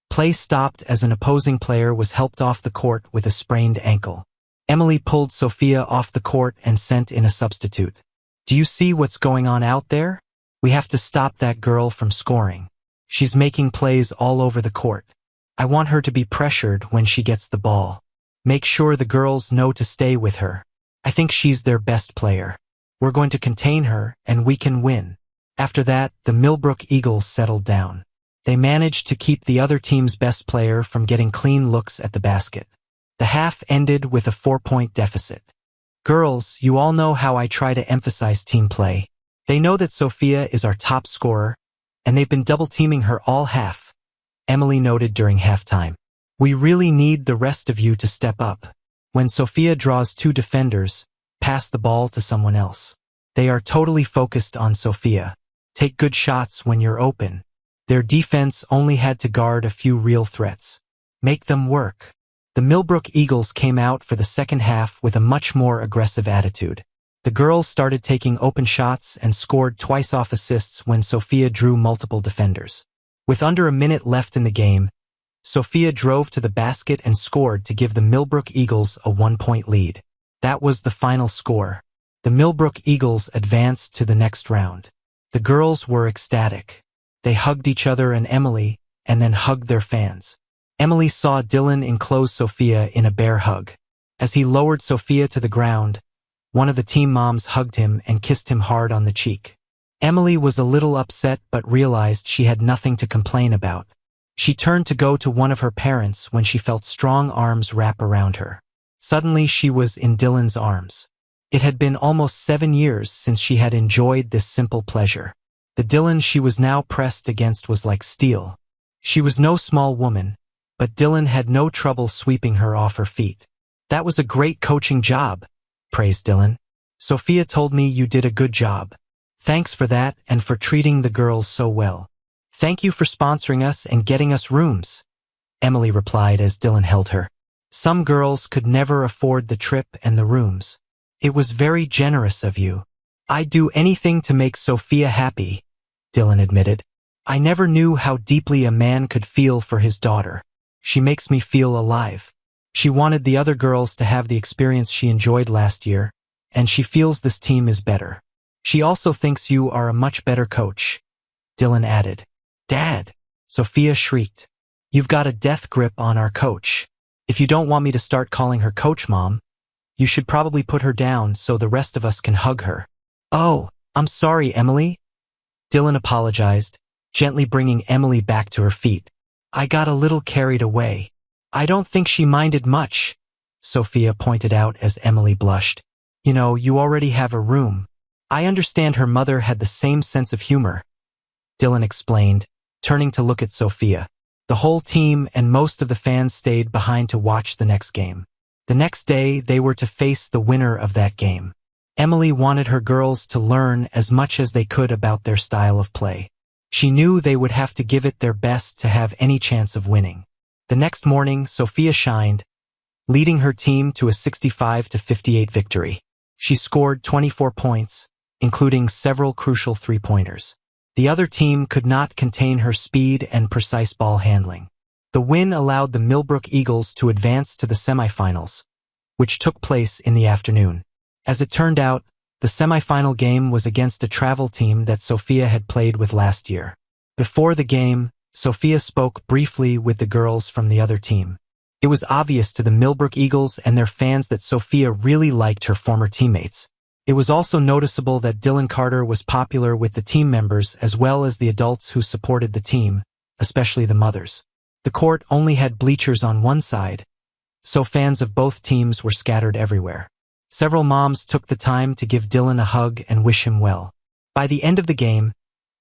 play stopped as an opposing player was helped off the court with a sprained ankle. Emily pulled Sophia off the court and sent in a substitute. Do you see what's going on out there? We have to stop that girl from scoring. She's making plays all over the court. I want her to be pressured when she gets the ball. Make sure the girls know to stay with her. I think she's their best player. We're going to contain her and we can win. After that, the Millbrook Eagles settled down. They managed to keep the other team's best player from getting clean looks at the basket. The half ended with a 4-point deficit. Girls, you all know how I try to emphasize team play. They know that Sophia is our top scorer, and they've been double-teaming her all half, Emily noted during halftime. We really need the rest of you to step up. When Sophia draws 2 defenders, pass the ball to someone else. They are totally focused on Sophia. Take good shots when you're open. Their defense only had to guard a few real threats. Make them work. The Millbrook Eagles came out for the second half with a much more aggressive attitude. The girls started taking open shots and scored twice off assists when Sophia drew multiple defenders. With under a minute left in the game, Sophia drove to the basket and scored to give the Millbrook Eagles a 1-point lead. That was the final score. The Millbrook Eagles advanced to the next round. The girls were ecstatic. They hugged each other and Emily, and then hugged their fans. Emily saw Dylan enclose Sophia in a bear hug. As he lowered Sophia to the ground, one of the team moms hugged him and kissed him hard on the cheek. Emily was a little upset but realized she had nothing to complain about. She turned to go to one of her parents when she felt strong arms wrap around her. Suddenly she was in Dylan's arms. It had been almost 7 years since she had enjoyed this simple pleasure. The Dylan she was now pressed against was like steel. She was no small woman, but Dylan had no trouble sweeping her off her feet. "That was a great coaching job," praised Dylan. "Sophia told me you did a good job. Thanks for that and for treating the girls so well. Thank you for sponsoring us and getting us rooms," Emily replied as Dylan held her. "Some girls could never afford the trip and the rooms. It was very generous of you." "I'd do anything to make Sophia happy," Dylan admitted. "I never knew how deeply a man could feel for his daughter. She makes me feel alive. She wanted the other girls to have the experience she enjoyed last year, and she feels this team is better. She also thinks you are a much better coach," Dylan added. "Dad!" Sophia shrieked. "You've got a death grip on our coach. If you don't want me to start calling her Coach Mom, you should probably put her down so the rest of us can hug her." "Oh, I'm sorry, Emily," Dylan apologized, gently bringing Emily back to her feet. "I got a little carried away." "I don't think she minded much," Sophia pointed out as Emily blushed. "You know, you already have a room. I understand her mother had the same sense of humor," Dylan explained, turning to look at Sophia. The whole team and most of the fans stayed behind to watch the next game. The next day, they were to face the winner of that game. Emily wanted her girls to learn as much as they could about their style of play. She knew they would have to give it their best to have any chance of winning. The next morning, Sophia shined, leading her team to a 65-58 victory. She scored 24 points, including several crucial three-pointers. The other team could not contain her speed and precise ball handling. The win allowed the Millbrook Eagles to advance to the semifinals, which took place in the afternoon. As it turned out, the semifinal game was against a travel team that Sophia had played with last year. Before the game, Sophia spoke briefly with the girls from the other team. It was obvious to the Millbrook Eagles and their fans that Sophia really liked her former teammates. It was also noticeable that Dylan Carter was popular with the team members as well as the adults who supported the team, especially the mothers. The court only had bleachers on one side, so fans of both teams were scattered everywhere. Several moms took the time to give Dylan a hug and wish him well. By the end of the game,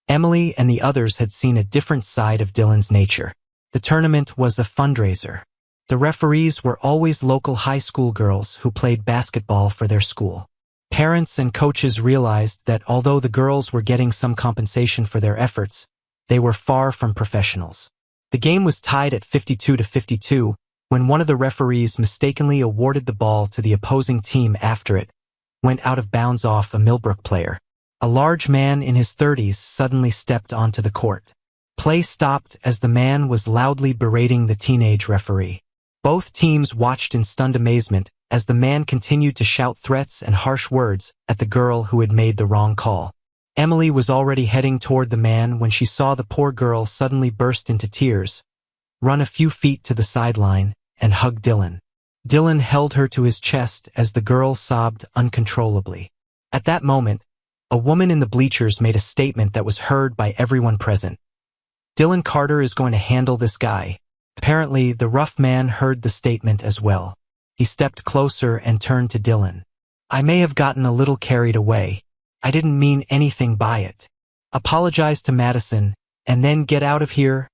Emily and the others had seen a different side of Dylan's nature. The tournament was a fundraiser. The referees were always local high school girls who played basketball for their school. Parents and coaches realized that although the girls were getting some compensation for their efforts, they were far from professionals. The game was tied at 52-52 when one of the referees mistakenly awarded the ball to the opposing team after it went out of bounds off a Millbrook player. A large man in his 30s suddenly stepped onto the court. Play stopped as the man was loudly berating the teenage referee. Both teams watched in stunned amazement as the man continued to shout threats and harsh words at the girl who had made the wrong call. Emily was already heading toward the man when she saw the poor girl suddenly burst into tears, run a few feet to the sideline, and hug Dylan. Dylan held her to his chest as the girl sobbed uncontrollably. At that moment, a woman in the bleachers made a statement that was heard by everyone present. "Dylan Carter is going to handle this guy." Apparently, the rough man heard the statement as well. He stepped closer and turned to Dylan. "I may have gotten a little carried away. I didn't mean anything by it. Apologize to Madison, and then get out of here,"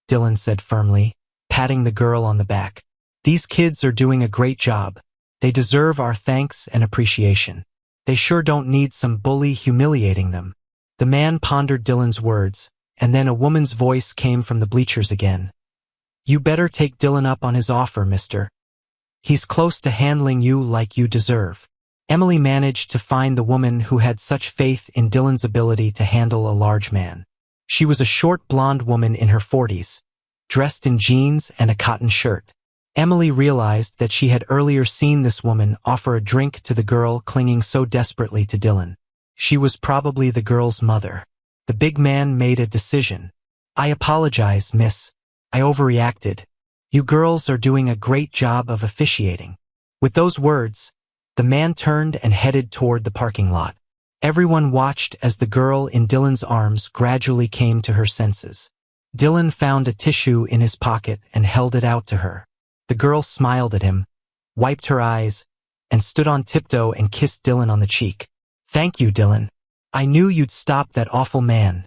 Dylan said firmly, patting the girl on the back. "These kids are doing a great job. They deserve our thanks and appreciation. They sure don't need some bully humiliating them." The man pondered Dylan's words, and then a woman's voice came from the bleachers again. "You better take Dylan up on his offer, mister. He's close to handling you like you deserve." Emily managed to find the woman who had such faith in Dylan's ability to handle a large man. She was a short blonde woman in her 40s, dressed in jeans and a cotton shirt. Emily realized that she had earlier seen this woman offer a drink to the girl clinging so desperately to Dylan. She was probably the girl's mother. The big man made a decision. "I apologize, miss. I overreacted. You girls are doing a great job of officiating." With those words, the man turned and headed toward the parking lot. Everyone watched as the girl in Dylan's arms gradually came to her senses. Dylan found a tissue in his pocket and held it out to her. The girl smiled at him, wiped her eyes, and stood on tiptoe and kissed Dylan on the cheek. "Thank you, Dylan. I knew you'd stop that awful man,"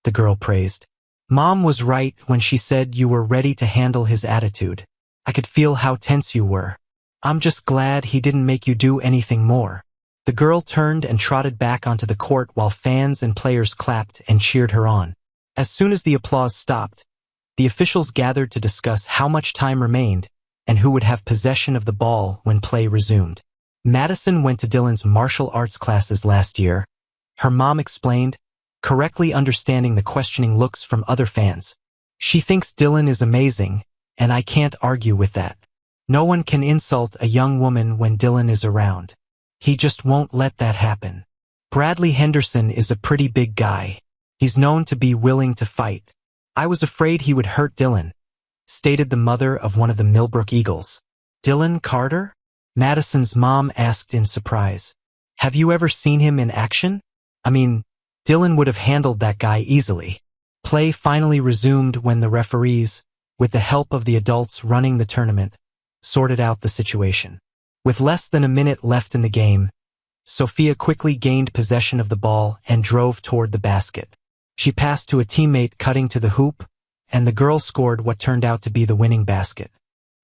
the girl praised. "Mom was right when she said you were ready to handle his attitude. I could feel how tense you were. I'm just glad he didn't make you do anything more." The girl turned and trotted back onto the court while fans and players clapped and cheered her on. As soon as the applause stopped, the officials gathered to discuss how much time remained and who would have possession of the ball when play resumed. Madison went to Dylan's martial arts classes last year, her mom explained, correctly understanding the questioning looks from other fans. "She thinks Dylan is amazing, and I can't argue with that. No one can insult a young woman when Dylan is around. He just won't let that happen. Bradley Henderson is a pretty big guy. He's known to be willing to fight. I was afraid he would hurt Dylan," stated the mother of one of the Millbrook Eagles. "Dylan Carter?" Madison's mom asked in surprise. "Have you ever seen him in action? I mean, Dylan would have handled that guy easily." Play finally resumed when the referees, with the help of the adults running the tournament, sorted out the situation. With less than a minute left in the game, Sophia quickly gained possession of the ball and drove toward the basket. She passed to a teammate cutting to the hoop, and the girl scored what turned out to be the winning basket.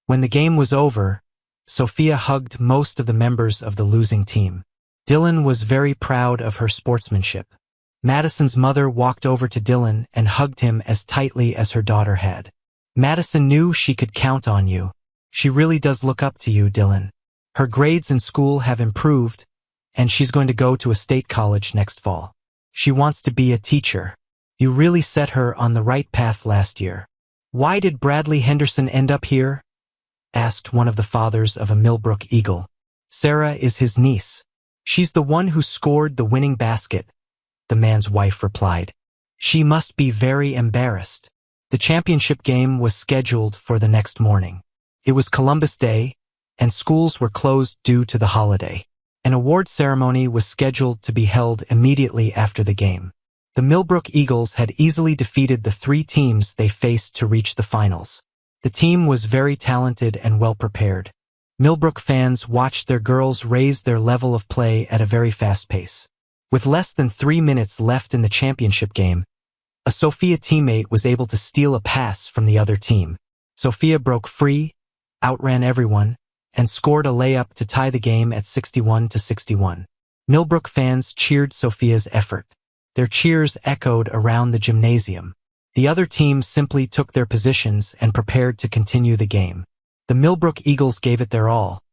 When the game was over, Sophia hugged most of the members of the losing team. Dylan was very proud of her sportsmanship. Madison's mother walked over to Dylan and hugged him as tightly as her daughter had. "Madison knew she could count on you. She really does look up to you, Dylan. Her grades in school have improved, and she's going to go to a state college next fall. She wants to be a teacher. You really set her on the right path last year." "Why did Bradley Henderson end up here?" asked one of the fathers of a Millbrook Eagle. "Sarah is his niece. She's the one who scored the winning basket," the man's wife replied. "She must be very embarrassed." The championship game was scheduled for the next morning. It was Columbus Day, and schools were closed due to the holiday. An award ceremony was scheduled to be held immediately after the game. The Millbrook Eagles had easily defeated the 3 teams they faced to reach the finals. The team was very talented and well prepared. Millbrook fans watched their girls raise their level of play at a very fast pace. With less than 3 minutes left in the championship game, a Sophia teammate was able to steal a pass from the other team. Sophia broke free, outran everyone, and scored a layup to tie the game at 61-61. Millbrook fans cheered Sophia's effort. Their cheers echoed around the gymnasium. The other team simply took their positions and prepared to continue the game. The Millbrook Eagles gave it their all,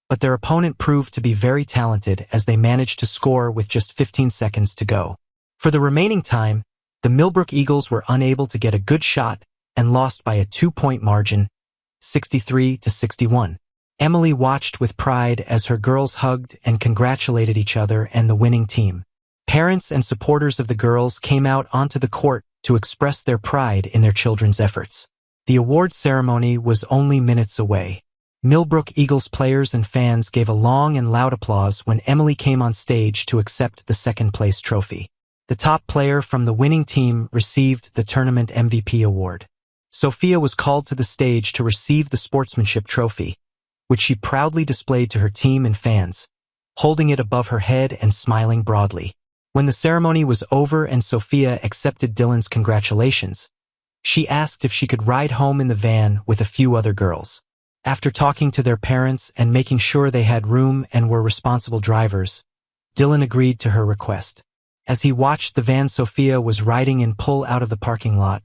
but their opponent proved to be very talented as they managed to score with just 15 seconds to go. For the remaining time, the Millbrook Eagles were unable to get a good shot and lost by a 2-point margin, 63-61. Emily watched with pride as her girls hugged and congratulated each other and the winning team. Parents and supporters of the girls came out onto the court to express their pride in their children's efforts. The award ceremony was only minutes away. Millbrook Eagles players and fans gave a long and loud applause when Emily came on stage to accept the second-place trophy. The top player from the winning team received the tournament MVP award. Sophia was called to the stage to receive the sportsmanship trophy, which she proudly displayed to her team and fans, holding it above her head and smiling broadly. When the ceremony was over and Sophia accepted Dylan's congratulations, she asked if she could ride home in the van with a few other girls. After talking to their parents and making sure they had room and were responsible drivers, Dylan agreed to her request. As he watched the van Sophia was riding in pull out of the parking lot,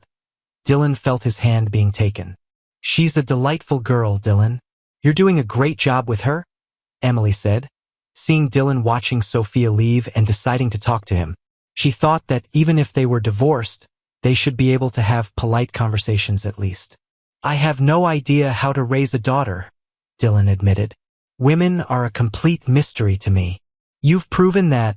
Dylan felt his hand being taken. "She's a delightful girl, Dylan. You're doing a great job with her," Emily said, seeing Dylan watching Sophia leave and deciding to talk to him. She thought that even if they were divorced, they should be able to have polite conversations at least. "I have no idea how to raise a daughter," Dylan admitted. "Women are a complete mystery to me." "You've proven that."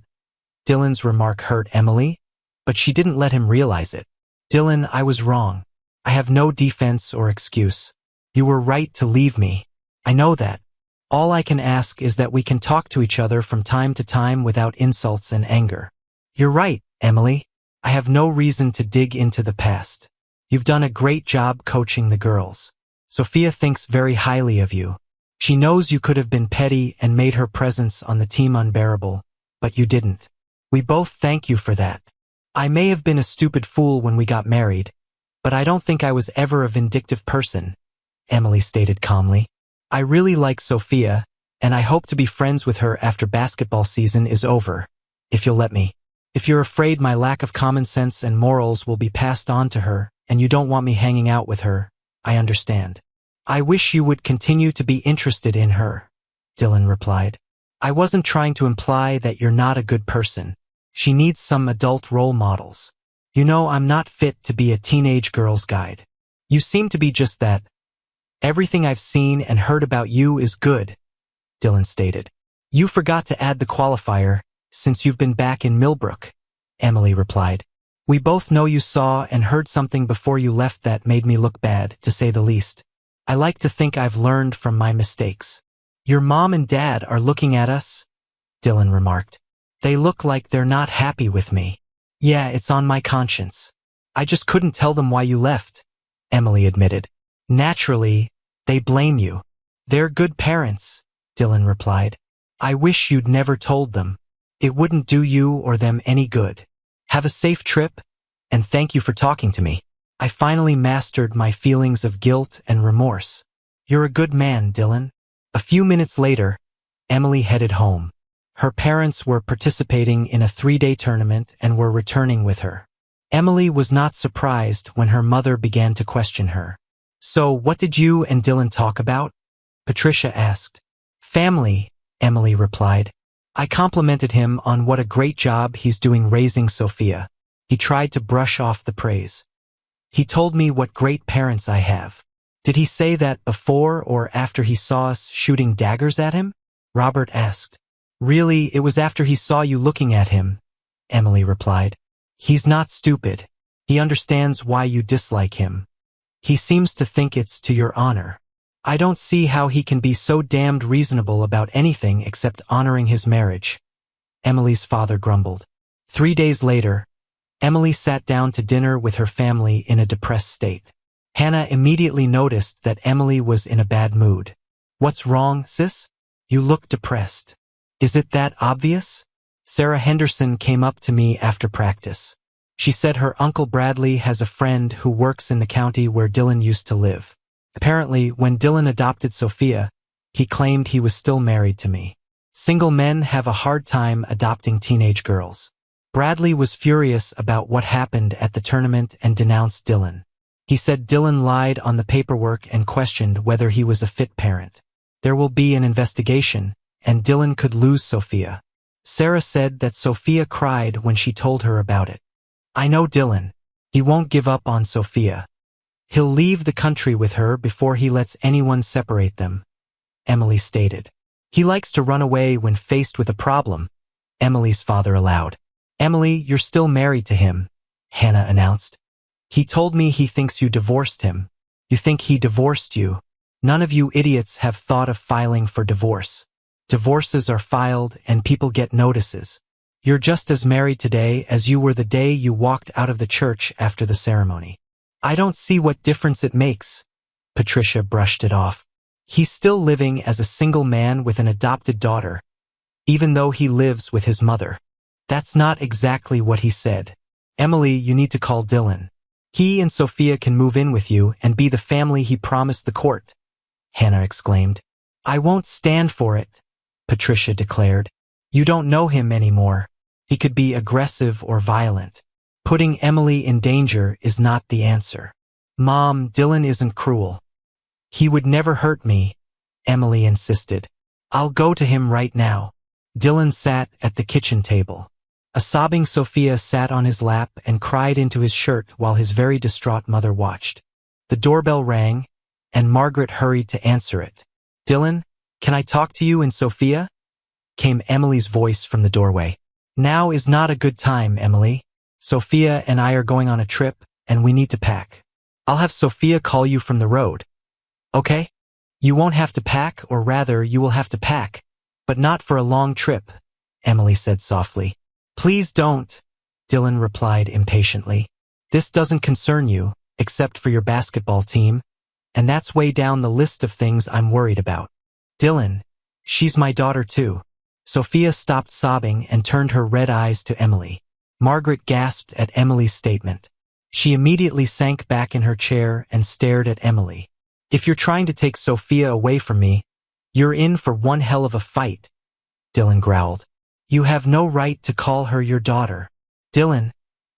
Dylan's remark hurt Emily, but she didn't let him realize it. "Dylan, I was wrong. I have no defense or excuse. You were right to leave me. I know that. All I can ask is that we can talk to each other from time to time without insults and anger. You're right, Emily. I have no reason to dig into the past. You've done a great job coaching the girls. Sophia thinks very highly of you. She knows you could have been petty and made her presence on the team unbearable, but you didn't. We both thank you for that. I may have been a stupid fool when we got married, but I don't think I was ever a vindictive person, Emily stated calmly. I really like Sophia, and I hope to be friends with her after basketball season is over, if you'll let me. If you're afraid my lack of common sense and morals will be passed on to her, and you don't want me hanging out with her, I understand. I wish you would continue to be interested in her, Dylan replied. I wasn't trying to imply that you're not a good person. She needs some adult role models. You know, I'm not fit to be a teenage girl's guide. You seem to be just that. Everything I've seen and heard about you is good, Dylan stated. You forgot to add the qualifier, since you've been back in Millbrook, Emily replied. We both know you saw and heard something before you left that made me look bad, to say the least. I like to think I've learned from my mistakes. Your mom and dad are looking at us, Dylan remarked. They look like they're not happy with me. Yeah, it's on my conscience. I just couldn't tell them why you left, Emily admitted. Naturally, they blame you. They're good parents, Dylan replied. I wish you'd never told them. It wouldn't do you or them any good. Have a safe trip, and thank you for talking to me. I finally mastered my feelings of guilt and remorse. You're a good man, Dylan. A few minutes later, Emily headed home. Her parents were participating in a 3-day tournament and were returning with her. Emily was not surprised when her mother began to question her. So, what did you and Dylan talk about? Patricia asked. Family, Emily replied. I complimented him on what a great job he's doing raising Sophia. He tried to brush off the praise. He told me what great parents I have. Did he say that before or after he saw us shooting daggers at him? Robert asked. Really, it was after he saw you looking at him, Emily replied. He's not stupid. He understands why you dislike him. He seems to think it's to your honor. I don't see how he can be so damned reasonable about anything except honoring his marriage, Emily's father grumbled. 3 days later, Emily sat down to dinner with her family in a depressed state. Hannah immediately noticed that Emily was in a bad mood. What's wrong, sis? You look depressed. Is it that obvious? Sarah Henderson came up to me after practice. She said her Uncle Bradley has a friend who works in the county where Dylan used to live. Apparently, when Dylan adopted Sophia, he claimed he was still married to me. Single men have a hard time adopting teenage girls. Bradley was furious about what happened at the tournament and denounced Dylan. He said Dylan lied on the paperwork and questioned whether he was a fit parent. There will be an investigation, and Dylan could lose Sophia. Sarah said that Sophia cried when she told her about it. I know Dylan. He won't give up on Sophia. He'll leave the country with her before he lets anyone separate them, Emily stated. He likes to run away when faced with a problem, Emily's father allowed. Emily, you're still married to him, Hannah announced. He told me he thinks you divorced him. You think he divorced you? None of you idiots have thought of filing for divorce. Divorces are filed and people get notices. You're just as married today as you were the day you walked out of the church after the ceremony. I don't see what difference it makes. Patricia brushed it off. He's still living as a single man with an adopted daughter, even though he lives with his mother. That's not exactly what he said. Emily, you need to call Dylan. He and Sophia can move in with you and be the family he promised the court, Hannah exclaimed. I won't stand for it, Patricia declared. You don't know him anymore. He could be aggressive or violent. Putting Emily in danger is not the answer. Mom, Dylan isn't cruel. He would never hurt me, Emily insisted. I'll go to him right now. Dylan sat at the kitchen table. A sobbing Sophia sat on his lap and cried into his shirt while his very distraught mother watched. The doorbell rang, and Margaret hurried to answer it. Dylan, can I talk to you and Sophia? Came Emily's voice from the doorway. Now is not a good time, Emily. Sophia and I are going on a trip, and we need to pack. I'll have Sophia call you from the road. Okay? You won't have to pack, or rather, you will have to pack. But not for a long trip, Emily said softly. Please don't, Dylan replied impatiently. This doesn't concern you, except for your basketball team, and that's way down the list of things I'm worried about. Dylan, she's my daughter too. Sophia stopped sobbing and turned her red eyes to Emily. Margaret gasped at Emily's statement. She immediately sank back in her chair and stared at Emily. If you're trying to take Sophia away from me, you're in for one hell of a fight, Dylan growled. You have no right to call her your daughter. Dylan,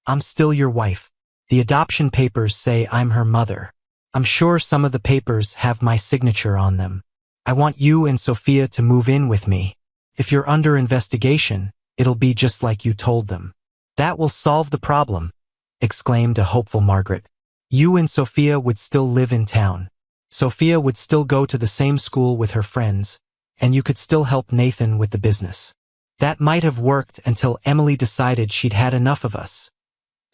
I'm still your wife. The adoption papers say I'm her mother. I'm sure some of the papers have my signature on them. I want you and Sophia to move in with me. If you're under investigation, it'll be just like you told them. That will solve the problem, exclaimed a hopeful Margaret. You and Sophia would still live in town. Sophia would still go to the same school with her friends, and you could still help Nathan with the business. That might have worked until Emily decided she'd had enough of us,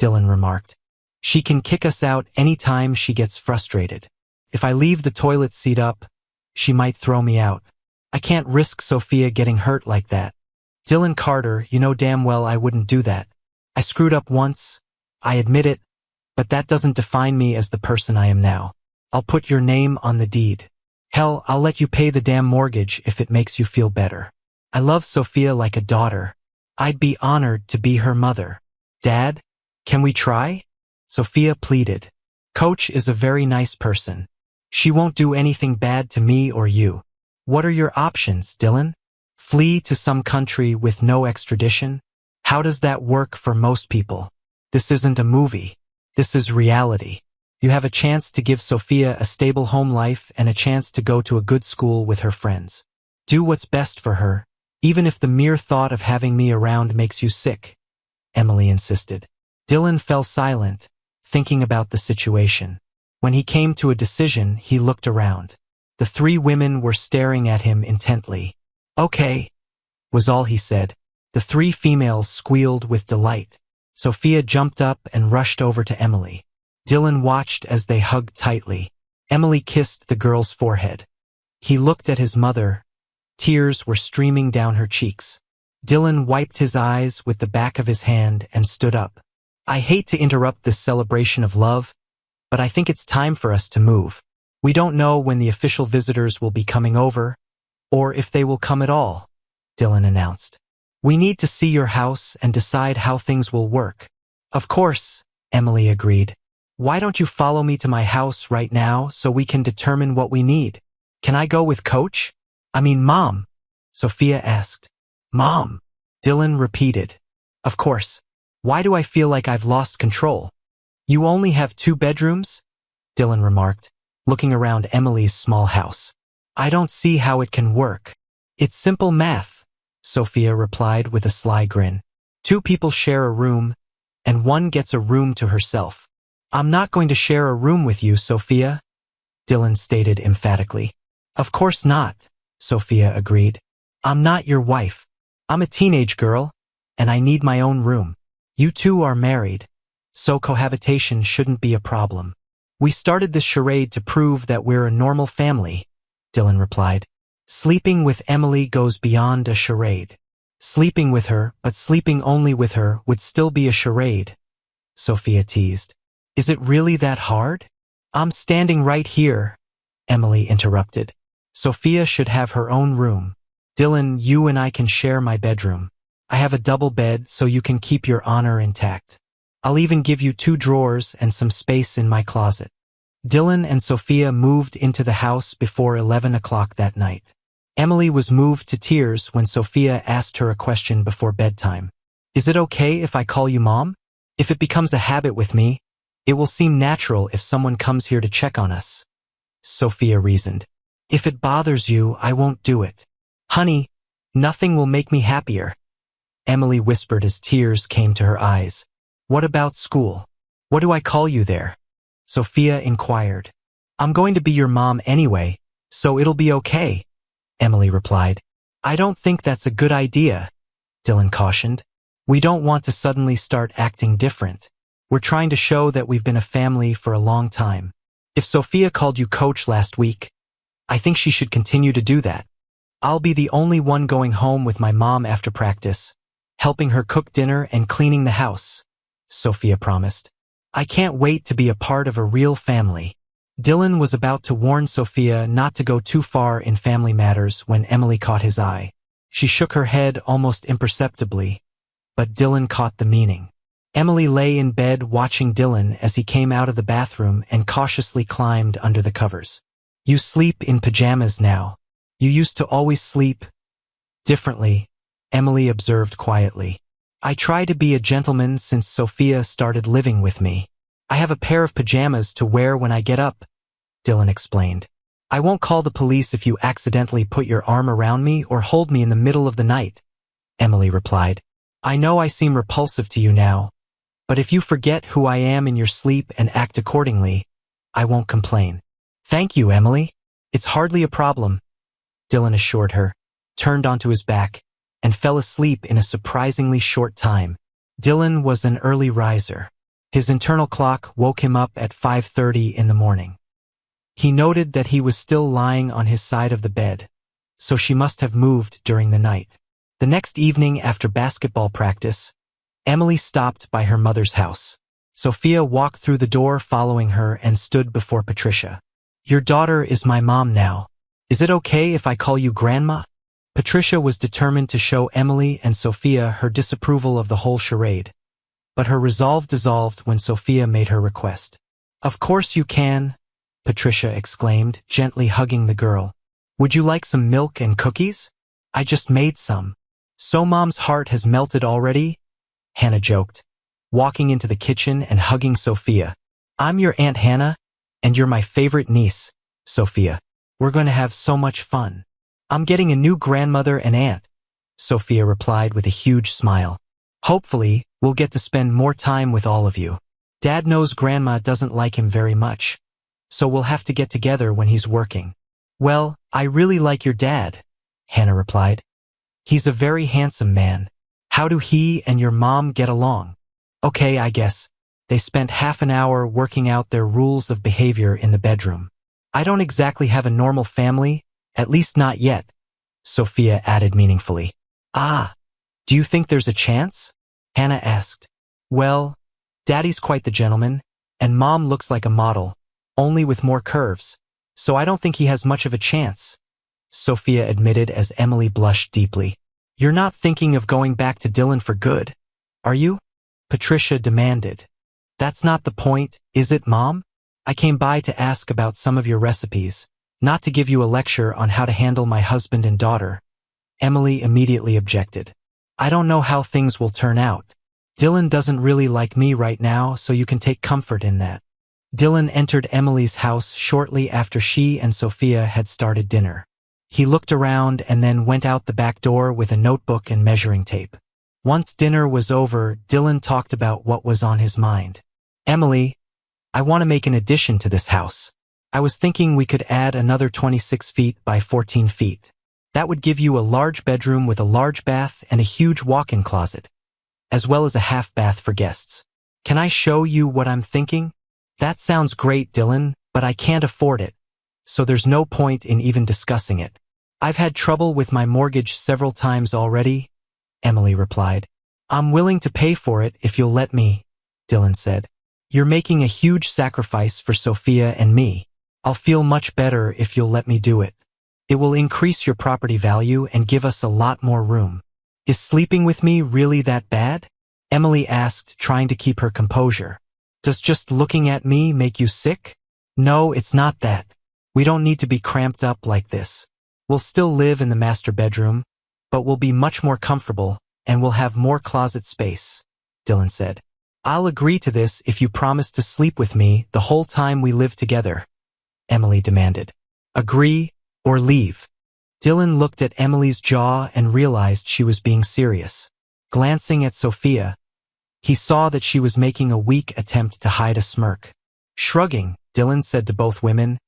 Dylan remarked. She can kick us out any time she gets frustrated. If I leave the toilet seat up, she might throw me out. I can't risk Sophia getting hurt like that. Dylan Carter, you know damn well I wouldn't do that. I screwed up once, I admit it, but that doesn't define me as the person I am now. I'll put your name on the deed. Hell, I'll let you pay the damn mortgage if it makes you feel better. I love Sophia like a daughter. I'd be honored to be her mother. Dad, can we try? Sophia pleaded. Coach is a very nice person. She won't do anything bad to me or you. What are your options, Dylan? Flee to some country with no extradition? How does that work for most people? This isn't a movie. This is reality. You have a chance to give Sophia a stable home life and a chance to go to a good school with her friends. Do what's best for her, even if the mere thought of having me around makes you sick, Emily insisted. Dylan fell silent, thinking about the situation. When he came to a decision, he looked around. The three women were staring at him intently. Okay, was all he said. The three females squealed with delight. Sophia jumped up and rushed over to Emily. Dylan watched as they hugged tightly. Emily kissed the girl's forehead. He looked at his mother. Tears were streaming down her cheeks. Dylan wiped his eyes with the back of his hand and stood up. I hate to interrupt this celebration of love, but I think it's time for us to move. We don't know when the official visitors will be coming over, or if they will come at all, Dylan announced. We need to see your house and decide how things will work. Of course, Emily agreed. Why don't you follow me to my house right now so we can determine what we need? Can I go with Coach? I mean, Mom, Sophia asked. Mom, Dylan repeated. Of course. Why do I feel like I've lost control? You only have 2 bedrooms? Dylan remarked, looking around Emily's small house. I don't see how it can work. It's simple math, Sophia replied with a sly grin. 2 people share a room, and one gets a room to herself. I'm not going to share a room with you, Sophia, Dylan stated emphatically. Of course not, Sophia agreed. I'm not your wife. I'm a teenage girl, and I need my own room. You two are married, so cohabitation shouldn't be a problem. We started this charade to prove that we're a normal family, Dylan replied. Sleeping with Emily goes beyond a charade. Sleeping with her, but sleeping only with her, would still be a charade, Sophia teased. Is it really that hard? I'm standing right here, Emily interrupted. Sophia should have her own room. Dylan, you and I can share my bedroom. I have a double bed so you can keep your honor intact. I'll even give you 2 drawers and some space in my closet. Dylan and Sophia moved into the house before 11 o'clock that night. Emily was moved to tears when Sophia asked her a question before bedtime. Is it okay if I call you Mom? If it becomes a habit with me, it will seem natural if someone comes here to check on us, Sophia reasoned. If it bothers you, I won't do it. Honey, nothing will make me happier, Emily whispered as tears came to her eyes. What about school? What do I call you there? Sophia inquired. I'm going to be your mom anyway, so it'll be okay, Emily replied. I don't think that's a good idea, Dylan cautioned. We don't want to suddenly start acting different. We're trying to show that we've been a family for a long time. If Sophia called you Coach last week, I think she should continue to do that. I'll be the only one going home with my mom after practice, helping her cook dinner and cleaning the house, Sophia promised. I can't wait to be a part of a real family. Dylan was about to warn Sophia not to go too far in family matters when Emily caught his eye. She shook her head almost imperceptibly, but Dylan caught the meaning. Emily lay in bed watching Dylan as he came out of the bathroom and cautiously climbed under the covers. You sleep in pajamas now. You used to always sleep differently, Emily observed quietly. I try to be a gentleman since Sophia started living with me. I have a pair of pajamas to wear when I get up, Dylan explained. I won't call the police if you accidentally put your arm around me or hold me in the middle of the night, Emily replied. I know I seem repulsive to you now, but if you forget who I am in your sleep and act accordingly, I won't complain. Thank you, Emily. It's hardly a problem, Dylan assured her, turned onto his back, and fell asleep in a surprisingly short time. Dylan was an early riser. His internal clock woke him up at 5:30 in the morning. He noted that he was still lying on his side of the bed, so she must have moved during the night. The next evening after basketball practice, Emily stopped by her mother's house. Sophia walked through the door following her and stood before Patricia. Your daughter is my mom now. Is it okay if I call you Grandma? Patricia was determined to show Emily and Sophia her disapproval of the whole charade, but her resolve dissolved when Sophia made her request. Of course you can, Patricia exclaimed, gently hugging the girl. Would you like some milk and cookies? I just made some. So Mom's heart has melted already? Hannah joked, walking into the kitchen and hugging Sophia. I'm your Aunt Hannah, and you're my favorite niece, Sophia. We're going to have so much fun. I'm getting a new grandmother and aunt, Sophia replied with a huge smile. Hopefully, we'll get to spend more time with all of you. Dad knows Grandma doesn't like him very much, so we'll have to get together when he's working. Well, I really like your dad, Hannah replied. He's a very handsome man. How do he and your mom get along? Okay, I guess. They spent half an hour working out their rules of behavior in the bedroom. I don't exactly have a normal family, at least not yet, Sophia added meaningfully. Ah, do you think there's a chance? Hannah asked. Well, Daddy's quite the gentleman, and Mom looks like a model, only with more curves, so I don't think he has much of a chance, Sophia admitted as Emily blushed deeply. You're not thinking of going back to Dylan for good, are you? Patricia demanded. That's not the point, is it, Mom? I came by to ask about some of your recipes, not to give you a lecture on how to handle my husband and daughter. Emily immediately objected. I don't know how things will turn out. Dylan doesn't really like me right now, so you can take comfort in that. Dylan entered Emily's house shortly after she and Sophia had started dinner. He looked around and then went out the back door with a notebook and measuring tape. Once dinner was over, Dylan talked about what was on his mind. Emily, I want to make an addition to this house. I was thinking we could add another 26 feet by 14 feet. That would give you a large bedroom with a large bath and a huge walk-in closet, as well as a half bath for guests. Can I show you what I'm thinking? That sounds great, Dylan, but I can't afford it, so there's no point in even discussing it. I've had trouble with my mortgage several times already, Emily replied. I'm willing to pay for it if you'll let me, Dylan said. You're making a huge sacrifice for Sophia and me. I'll feel much better if you'll let me do it. It will increase your property value and give us a lot more room. Is sleeping with me really that bad? Emily asked, trying to keep her composure. Does just looking at me make you sick? No, it's not that. We don't need to be cramped up like this. We'll still live in the master bedroom, but we'll be much more comfortable, and we'll have more closet space, Dylan said. I'll agree to this if you promise to sleep with me the whole time we live together, Emily demanded. Agree or leave. Dylan looked at Emily's jaw and realized she was being serious. Glancing at Sophia, he saw that she was making a weak attempt to hide a smirk. Shrugging, Dylan said to both women,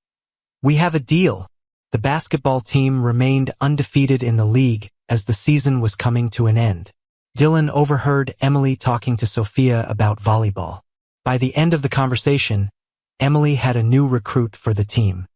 We have a deal. The basketball team remained undefeated in the league as the season was coming to an end. Dylan overheard Emily talking to Sophia about volleyball. By the end of the conversation, Emily had a new recruit for the team.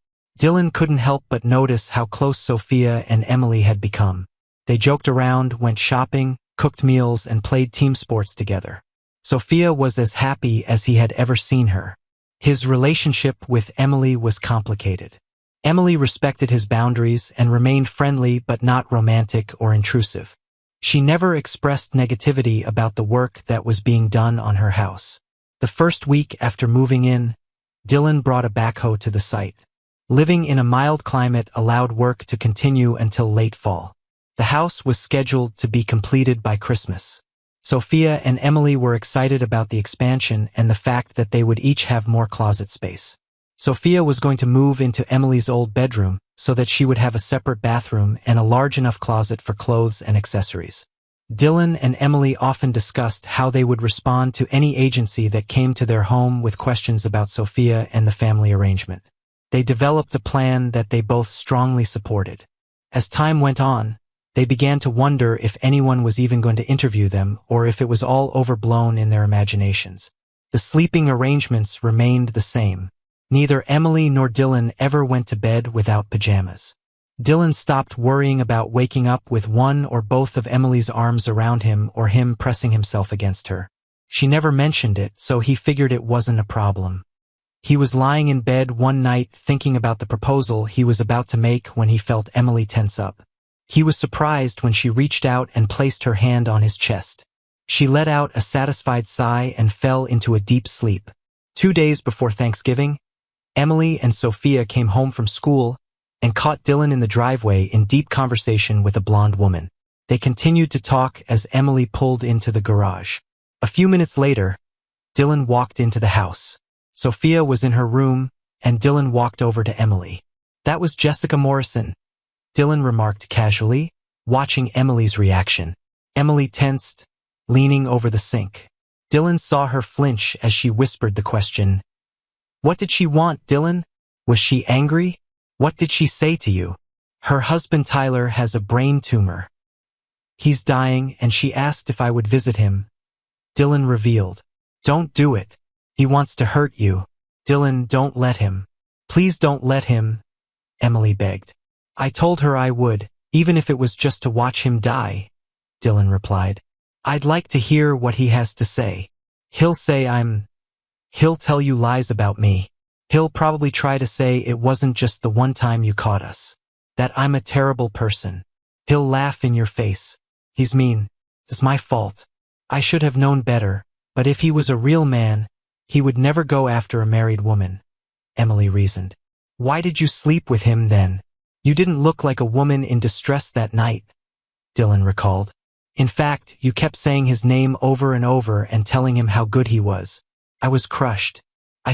Dylan couldn't help but notice how close Sophia and Emily had become. They joked around, went shopping, cooked meals, and played team sports together. Sophia was as happy as he had ever seen her. His relationship with Emily was complicated. Emily respected his boundaries and remained friendly but not romantic or intrusive. She never expressed negativity about the work that was being done on her house. The first week after moving in, Dylan brought a backhoe to the site. Living in a mild climate allowed work to continue until late fall. The house was scheduled to be completed by Christmas. Sophia and Emily were excited about the expansion and the fact that they would each have more closet space. Sophia was going to move into Emily's old bedroom so that she would have a separate bathroom and a large enough closet for clothes and accessories. Dylan and Emily often discussed how they would respond to any agency that came to their home with questions about Sophia and the family arrangement. They developed a plan that they both strongly supported. As time went on, they began to wonder if anyone was even going to interview them or if it was all overblown in their imaginations. The sleeping arrangements remained the same. Neither Emily nor Dylan ever went to bed without pajamas. Dylan stopped worrying about waking up with one or both of Emily's arms around him or him pressing himself against her. She never mentioned it, so he figured it wasn't a problem. He was lying in bed one night thinking about the proposal he was about to make when he felt Emily tense up. He was surprised when she reached out and placed her hand on his chest. She let out a satisfied sigh and fell into a deep sleep. 2 days before Thanksgiving, Emily and Sophia came home from school and caught Dylan in the driveway in deep conversation with a blonde woman. They continued to talk as Emily pulled into the garage. A few minutes later, Dylan walked into the house. Sophia was in her room, and Dylan walked over to Emily. "That was Jessica Morrison," Dylan remarked casually, watching Emily's reaction. Emily tensed, leaning over the sink. Dylan saw her flinch as she whispered the question. "What did she want, Dylan? Was she angry? What did she say to you?" "Her husband Tyler has a brain tumor. He's dying, and she asked if I would visit him," Dylan revealed. "Don't do it. He wants to hurt you." "Dylan, don't let him. Please don't let him," Emily begged. "I told her I would, even if it was just to watch him die," Dylan replied. "I'd like to hear what he has to say. He'll tell you lies about me. He'll probably try to say it wasn't just the one time you caught us. That I'm a terrible person. He'll laugh in your face. He's mean. It's my fault. I should have known better, but if he was a real man, he would never go after a married woman," Emily reasoned. "Why did you sleep with him then? You didn't look like a woman in distress that night," Dylan recalled. "In fact, you kept saying his name over and over and telling him how good he was. I was crushed. I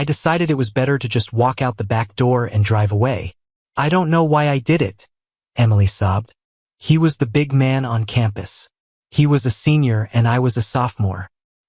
decided it was better to just walk out the back door and drive away. I don't know why I did it," Emily sobbed. "He was the big man on campus. He was a senior and I was a sophomore.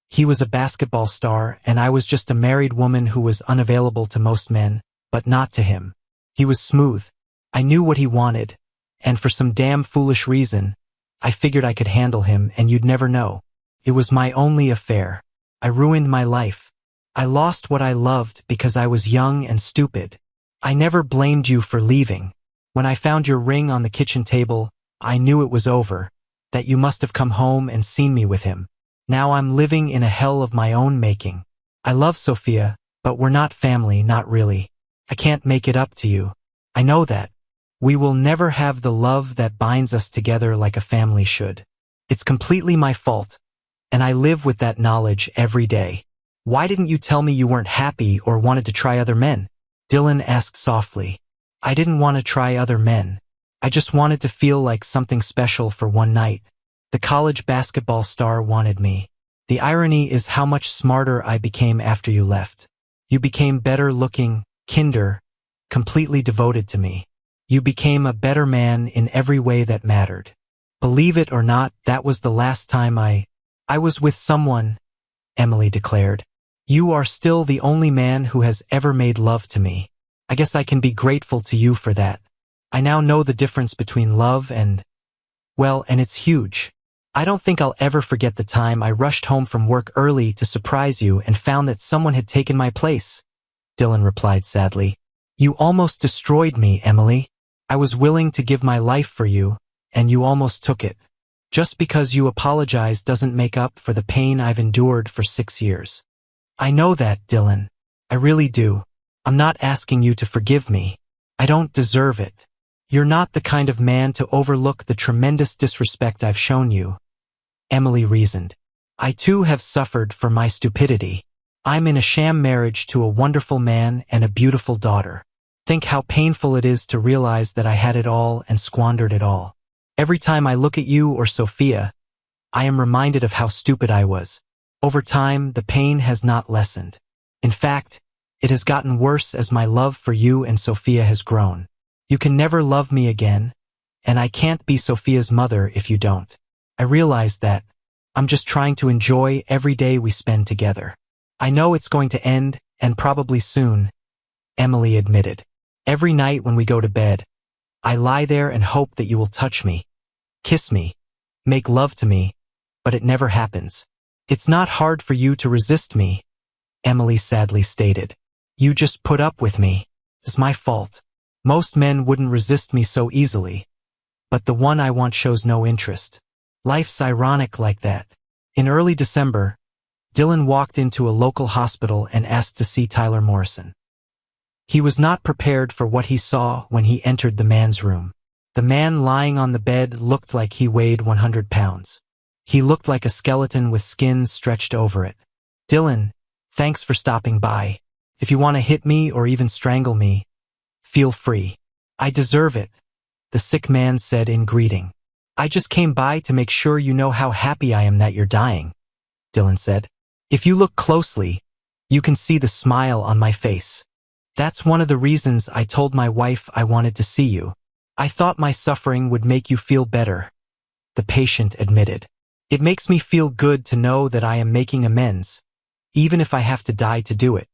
He was a basketball star and I was just a married woman who was unavailable to most men, but not to him. He was smooth. I knew what he wanted, and for some damn foolish reason, I figured I could handle him and you'd never know. It was my only affair. I ruined my life. I lost what I loved because I was young and stupid. I never blamed you for leaving. When I found your ring on the kitchen table, I knew it was over, that you must have come home and seen me with him. Now I'm living in a hell of my own making. I love Sophia, but we're not family, not really. I can't make it up to you. I know that. We will never have the love that binds us together like a family should. It's completely my fault, and I live with that knowledge every day. Why didn't you tell me you weren't happy or wanted to try other men?" Dylan asked softly. "I didn't want to try other men. I just wanted to feel like something special for one night. The college basketball star wanted me. The irony is how much smarter I became after you left. You became better looking, kinder, completely devoted to me. You became a better man in every way that mattered. Believe it or not, that was the last time I was with someone," Emily declared. "You are still the only man who has ever made love to me. I guess I can be grateful to you for that. I now know the difference between love and it's huge. I don't think I'll ever forget the time I rushed home from work early to surprise you and found that someone had taken my place," Dylan replied sadly. You almost destroyed me, Emily. I was willing to give my life for you, and you almost took it. Just because you apologize doesn't make up for the pain I've endured for 6 years. I know that, Dylan. I really do. I'm not asking you to forgive me. I don't deserve it. You're not the kind of man to overlook the tremendous disrespect I've shown you. Emily reasoned. I too have suffered for my stupidity. I'm in a sham marriage to a wonderful man and a beautiful daughter. Think how painful it is to realize that I had it all and squandered it all. Every time I look at you or Sophia, I am reminded of how stupid I was. Over time, the pain has not lessened. In fact, it has gotten worse as my love for you and Sophia has grown. You can never love me again, and I can't be Sophia's mother if you don't. I realize that. I'm just trying to enjoy every day we spend together. I know it's going to end, and probably soon, Emily admitted. Every night when we go to bed, I lie there and hope that you will touch me, kiss me, make love to me, but it never happens. It's not hard for you to resist me, Emily sadly stated. You just put up with me. It's my fault. Most men wouldn't resist me so easily, but the one I want shows no interest. Life's ironic like that. In early December, Dylan walked into a local hospital and asked to see Tyler Morrison. He was not prepared for what he saw when he entered the man's room. The man lying on the bed looked like he weighed 100 pounds. He looked like a skeleton with skin stretched over it. Dylan, thanks for stopping by. If you want to hit me or even strangle me, feel free. I deserve it, the sick man said in greeting. I just came by to make sure you know how happy I am that you're dying, Dylan said. If you look closely, you can see the smile on my face. That's one of the reasons I told my wife I wanted to see you. I thought my suffering would make you feel better, the patient admitted. It makes me feel good to know that I am making amends, even if I have to die to do it.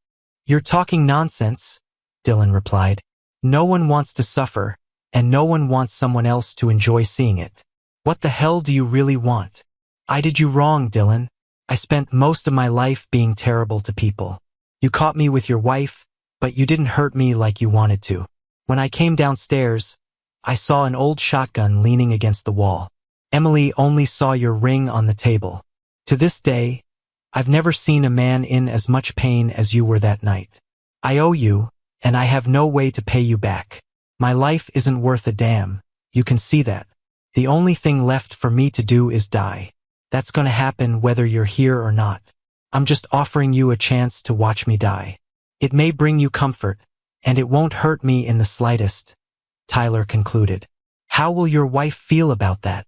You're talking nonsense, Dylan replied. No one wants to suffer, and no one wants someone else to enjoy seeing it. What the hell do you really want? I did you wrong, Dylan. I spent most of my life being terrible to people. You caught me with your wife, but you didn't hurt me like you wanted to. When I came downstairs, I saw an old shotgun leaning against the wall. Emily only saw your ring on the table. To this day, I've never seen a man in as much pain as you were that night. I owe you, and I have no way to pay you back. My life isn't worth a damn. You can see that. The only thing left for me to do is die. That's gonna happen whether you're here or not. I'm just offering you a chance to watch me die. It may bring you comfort, and it won't hurt me in the slightest, Tyler concluded. How will your wife feel about that?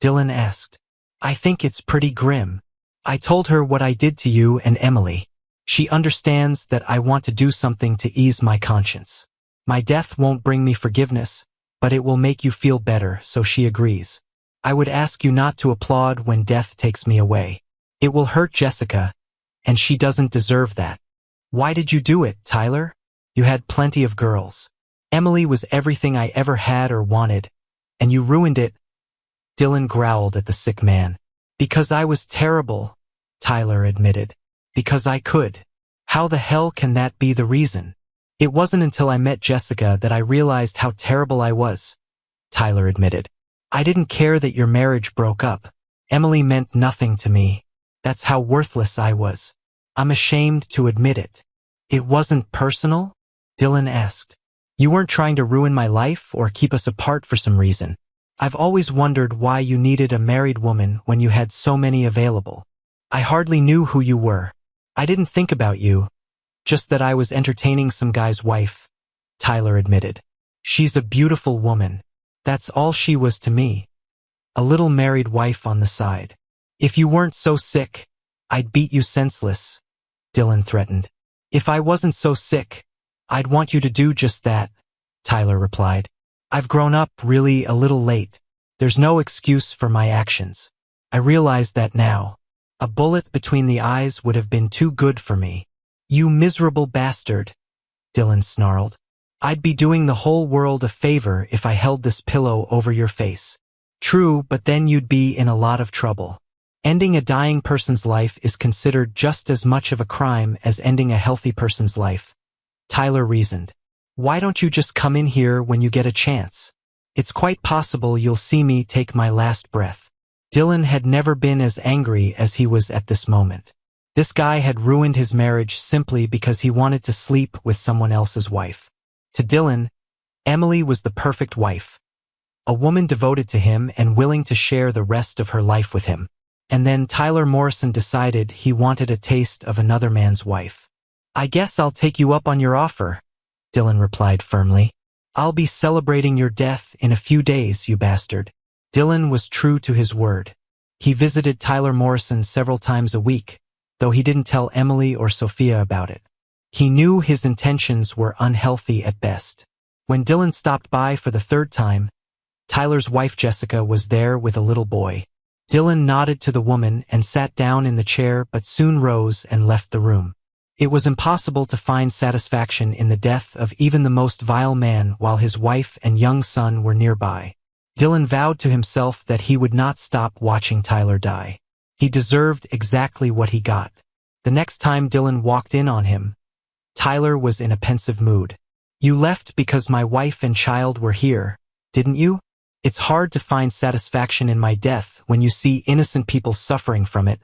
Dylan asked. I think it's pretty grim. I told her what I did to you and Emily. She understands that I want to do something to ease my conscience. My death won't bring me forgiveness, but it will make you feel better, so she agrees. I would ask you not to applaud when death takes me away. It will hurt Jessica, and she doesn't deserve that. Why did you do it, Tyler? You had plenty of girls. Emily was everything I ever had or wanted, and you ruined it. Dylan growled at the sick man. Because I was terrible, Tyler admitted. Because I could. How the hell can that be the reason? It wasn't until I met Jessica that I realized how terrible I was, Tyler admitted. I didn't care that your marriage broke up. Emily meant nothing to me. That's how worthless I was. I'm ashamed to admit it. It wasn't personal? Dylan asked. You weren't trying to ruin my life or keep us apart for some reason. I've always wondered why you needed a married woman when you had so many available. I hardly knew who you were. I didn't think about you, just that I was entertaining some guy's wife, Tyler admitted. She's a beautiful woman. That's all she was to me. A little married wife on the side. If you weren't so sick, I'd beat you senseless, Dylan threatened. If I wasn't so sick, I'd want you to do just that, Tyler replied. I've grown up really a little late. There's no excuse for my actions. I realize that now. A bullet between the eyes would have been too good for me. You miserable bastard, Dylan snarled. I'd be doing the whole world a favor if I held this pillow over your face. True, but then you'd be in a lot of trouble. Ending a dying person's life is considered just as much of a crime as ending a healthy person's life, Tyler reasoned. Why don't you just come in here when you get a chance? It's quite possible you'll see me take my last breath. Dylan had never been as angry as he was at this moment. This guy had ruined his marriage simply because he wanted to sleep with someone else's wife. To Dylan, Emily was the perfect wife. A woman devoted to him and willing to share the rest of her life with him. And then Tyler Morrison decided he wanted a taste of another man's wife. I guess I'll take you up on your offer, Dylan replied firmly. I'll be celebrating your death in a few days, you bastard. Dylan was true to his word. He visited Tyler Morrison several times a week, though he didn't tell Emily or Sophia about it. He knew his intentions were unhealthy at best. When Dylan stopped by for the third time, Tyler's wife Jessica was there with a little boy. Dylan nodded to the woman and sat down in the chair but soon rose and left the room. It was impossible to find satisfaction in the death of even the most vile man while his wife and young son were nearby. Dylan vowed to himself that he would not stop watching Tyler die. He deserved exactly what he got. The next time Dylan walked in on him, Tyler was in a pensive mood. You left because my wife and child were here, didn't you? It's hard to find satisfaction in my death when you see innocent people suffering from it.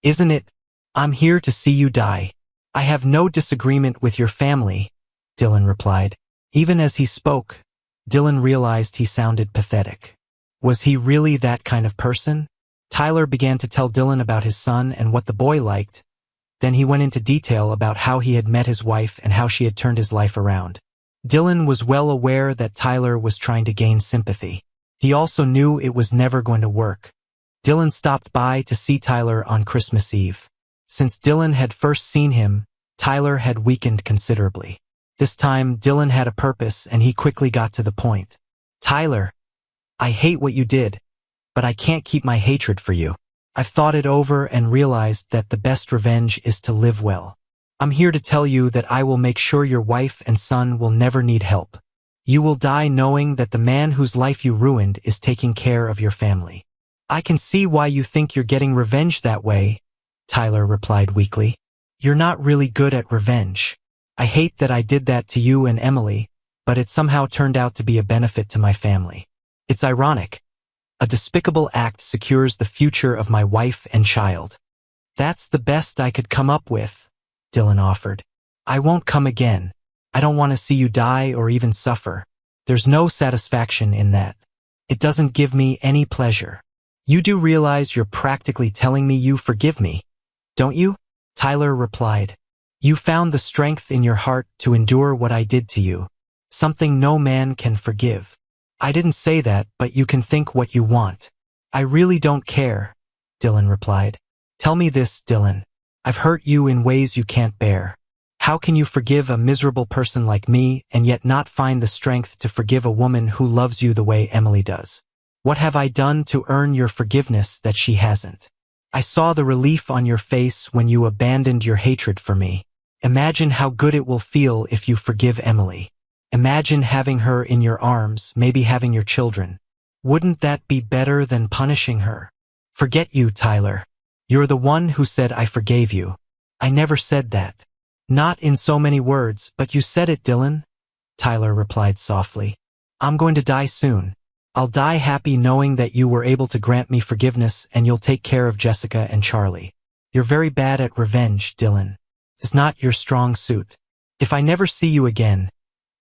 Isn't it? I'm here to see you die. I have no disagreement with your family, Dylan replied. Even as he spoke, Dylan realized he sounded pathetic. Was he really that kind of person? Tyler began to tell Dylan about his son and what the boy liked. Then he went into detail about how he had met his wife and how she had turned his life around. Dylan was well aware that Tyler was trying to gain sympathy. He also knew it was never going to work. Dylan stopped by to see Tyler on Christmas Eve. Since Dylan had first seen him, Tyler had weakened considerably. This time, Dylan had a purpose and he quickly got to the point. Tyler, I hate what you did, but I can't keep my hatred for you. I've thought it over and realized that the best revenge is to live well. I'm here to tell you that I will make sure your wife and son will never need help. You will die knowing that the man whose life you ruined is taking care of your family. I can see why you think you're getting revenge that way, Tyler replied weakly. You're not really good at revenge. I hate that I did that to you and Emily, but it somehow turned out to be a benefit to my family. It's ironic. A despicable act secures the future of my wife and child. That's the best I could come up with, Dylan offered. I won't come again. I don't want to see you die or even suffer. There's no satisfaction in that. It doesn't give me any pleasure. You do realize you're practically telling me you forgive me, don't you? Tyler replied. You found the strength in your heart to endure what I did to you, something no man can forgive. I didn't say that, but you can think what you want. I really don't care, Dylan replied. Tell me this, Dylan. I've hurt you in ways you can't bear. How can you forgive a miserable person like me and yet not find the strength to forgive a woman who loves you the way Emily does? What have I done to earn your forgiveness that she hasn't? I saw the relief on your face when you abandoned your hatred for me. Imagine how good it will feel if you forgive Emily. Imagine having her in your arms, maybe having your children. Wouldn't that be better than punishing her? Forget you, Tyler. You're the one who said I forgave you. I never said that. Not in so many words, but you said it, Dylan, Tyler replied softly. I'm going to die soon. I'll die happy knowing that you were able to grant me forgiveness and you'll take care of Jessica and Charlie. You're very bad at revenge, Dylan. It's not your strong suit. If I never see you again,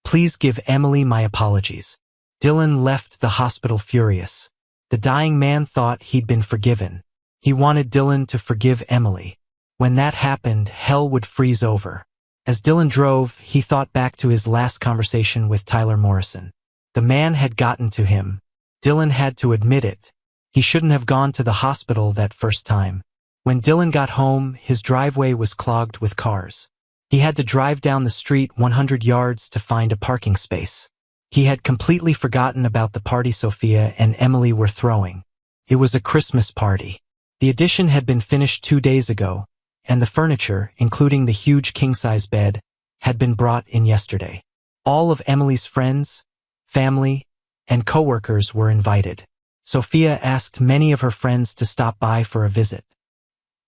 please give Emily my apologies. Dylan left the hospital furious. The dying man thought he'd been forgiven. He wanted Dylan to forgive Emily. When that happened, hell would freeze over. As Dylan drove, he thought back to his last conversation with Tyler Morrison. The man had gotten to him. Dylan had to admit it. He shouldn't have gone to the hospital that first time. When Dylan got home, his driveway was clogged with cars. He had to drive down the street 100 yards to find a parking space. He had completely forgotten about the party Sophia and Emily were throwing. It was a Christmas party. The addition had been finished 2 days ago, and the furniture, including the huge king-size bed, had been brought in yesterday. All of Emily's friends, family, and coworkers were invited. Sophia asked many of her friends to stop by for a visit.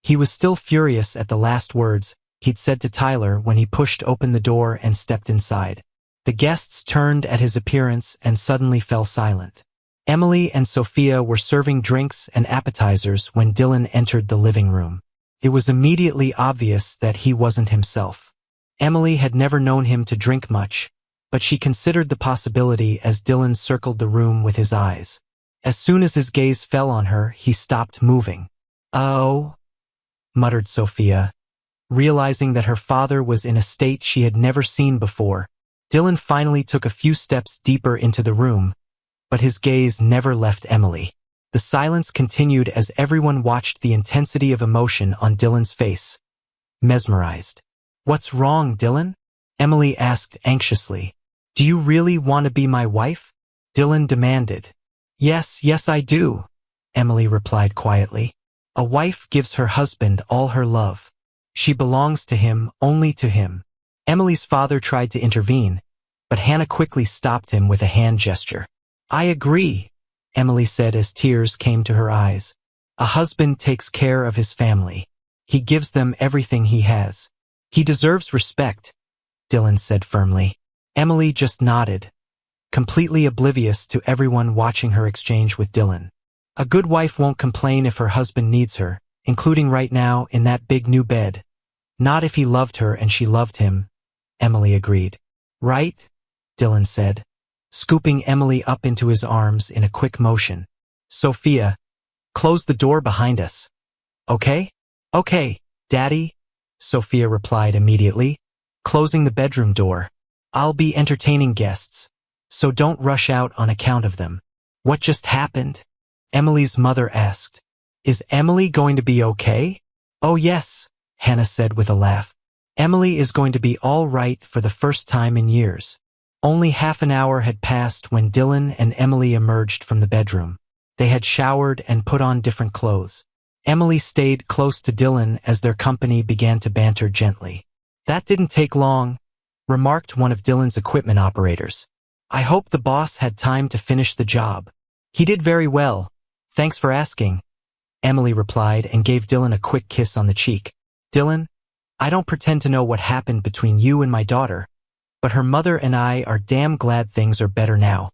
He was still furious at the last words, he'd said to Tyler when he pushed open the door and stepped inside. The guests turned at his appearance and suddenly fell silent. Emily and Sophia were serving drinks and appetizers when Dylan entered the living room. It was immediately obvious that he wasn't himself. Emily had never known him to drink much, but she considered the possibility as Dylan circled the room with his eyes. As soon as his gaze fell on her, he stopped moving. "Oh," muttered Sophia, realizing that her father was in a state she had never seen before. Dylan finally took a few steps deeper into the room, but his gaze never left Emily. The silence continued as everyone watched the intensity of emotion on Dylan's face, mesmerized. "What's wrong, Dylan?" Emily asked anxiously. "Do you really want to be my wife?" Dylan demanded. Yes, I do," Emily replied quietly. "A wife gives her husband all her love. She belongs to him, only to him." Emily's father tried to intervene, but Hannah quickly stopped him with a hand gesture. "I agree," Emily said as tears came to her eyes. "A husband takes care of his family. He gives them everything he has. He deserves respect," Dylan said firmly. Emily just nodded, completely oblivious to everyone watching her exchange with Dylan. A good wife won't complain if her husband needs her, including right now in that big new bed. Not if he loved her and she loved him, Emily agreed. "Right?" Dylan said, scooping Emily up into his arms in a quick motion. "Sophia, close the door behind us. Okay?" "Okay, Daddy," Sophia replied immediately, closing the bedroom door. "I'll be entertaining guests, so don't rush out on account of them." "What just happened?" Emily's mother asked. "Is Emily going to be okay?" "Oh yes," Hannah said with a laugh. "Emily is going to be all right for the first time in years." Only half an hour had passed when Dylan and Emily emerged from the bedroom. They had showered and put on different clothes. Emily stayed close to Dylan as their company began to banter gently. "That didn't take long," remarked one of Dylan's equipment operators. "I hope the boss had time to finish the job." "He did very well. Thanks for asking," Emily replied and gave Dylan a quick kiss on the cheek. "Dylan, I don't pretend to know what happened between you and my daughter, but her mother and I are damn glad things are better now,"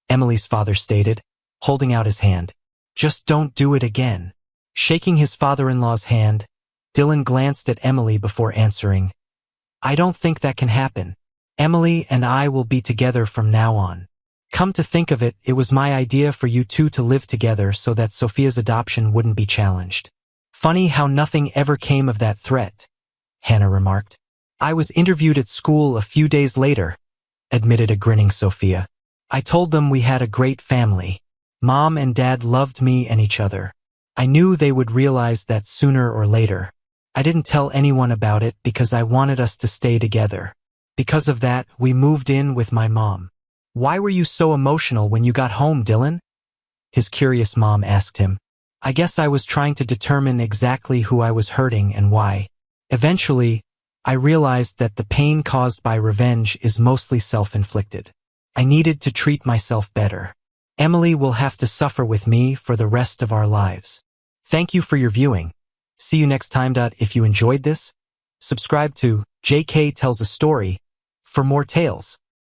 Emily's father stated, holding out his hand. "Just don't do it again." Shaking his father-in-law's hand, Dylan glanced at Emily before answering. "I don't think that can happen. Emily and I will be together from now on. Come to think of it, it was my idea for you two to live together so that Sophia's adoption wouldn't be challenged." "Funny how nothing ever came of that threat," Hannah remarked. "I was interviewed at school a few days later," admitted a grinning Sophia. "I told them we had a great family. Mom and Dad loved me and each other. I knew they would realize that sooner or later. I didn't tell anyone about it because I wanted us to stay together. Because of that, we moved in with my mom." "Why were you so emotional when you got home, Dylan?" his curious mom asked him. "I guess I was trying to determine exactly who I was hurting and why. Eventually, I realized that the pain caused by revenge is mostly self-inflicted. I needed to treat myself better. Emily will have to suffer with me for the rest of our lives." Thank you for your viewing. See you next time. If you enjoyed this, subscribe to JK Tells a Story for more tales.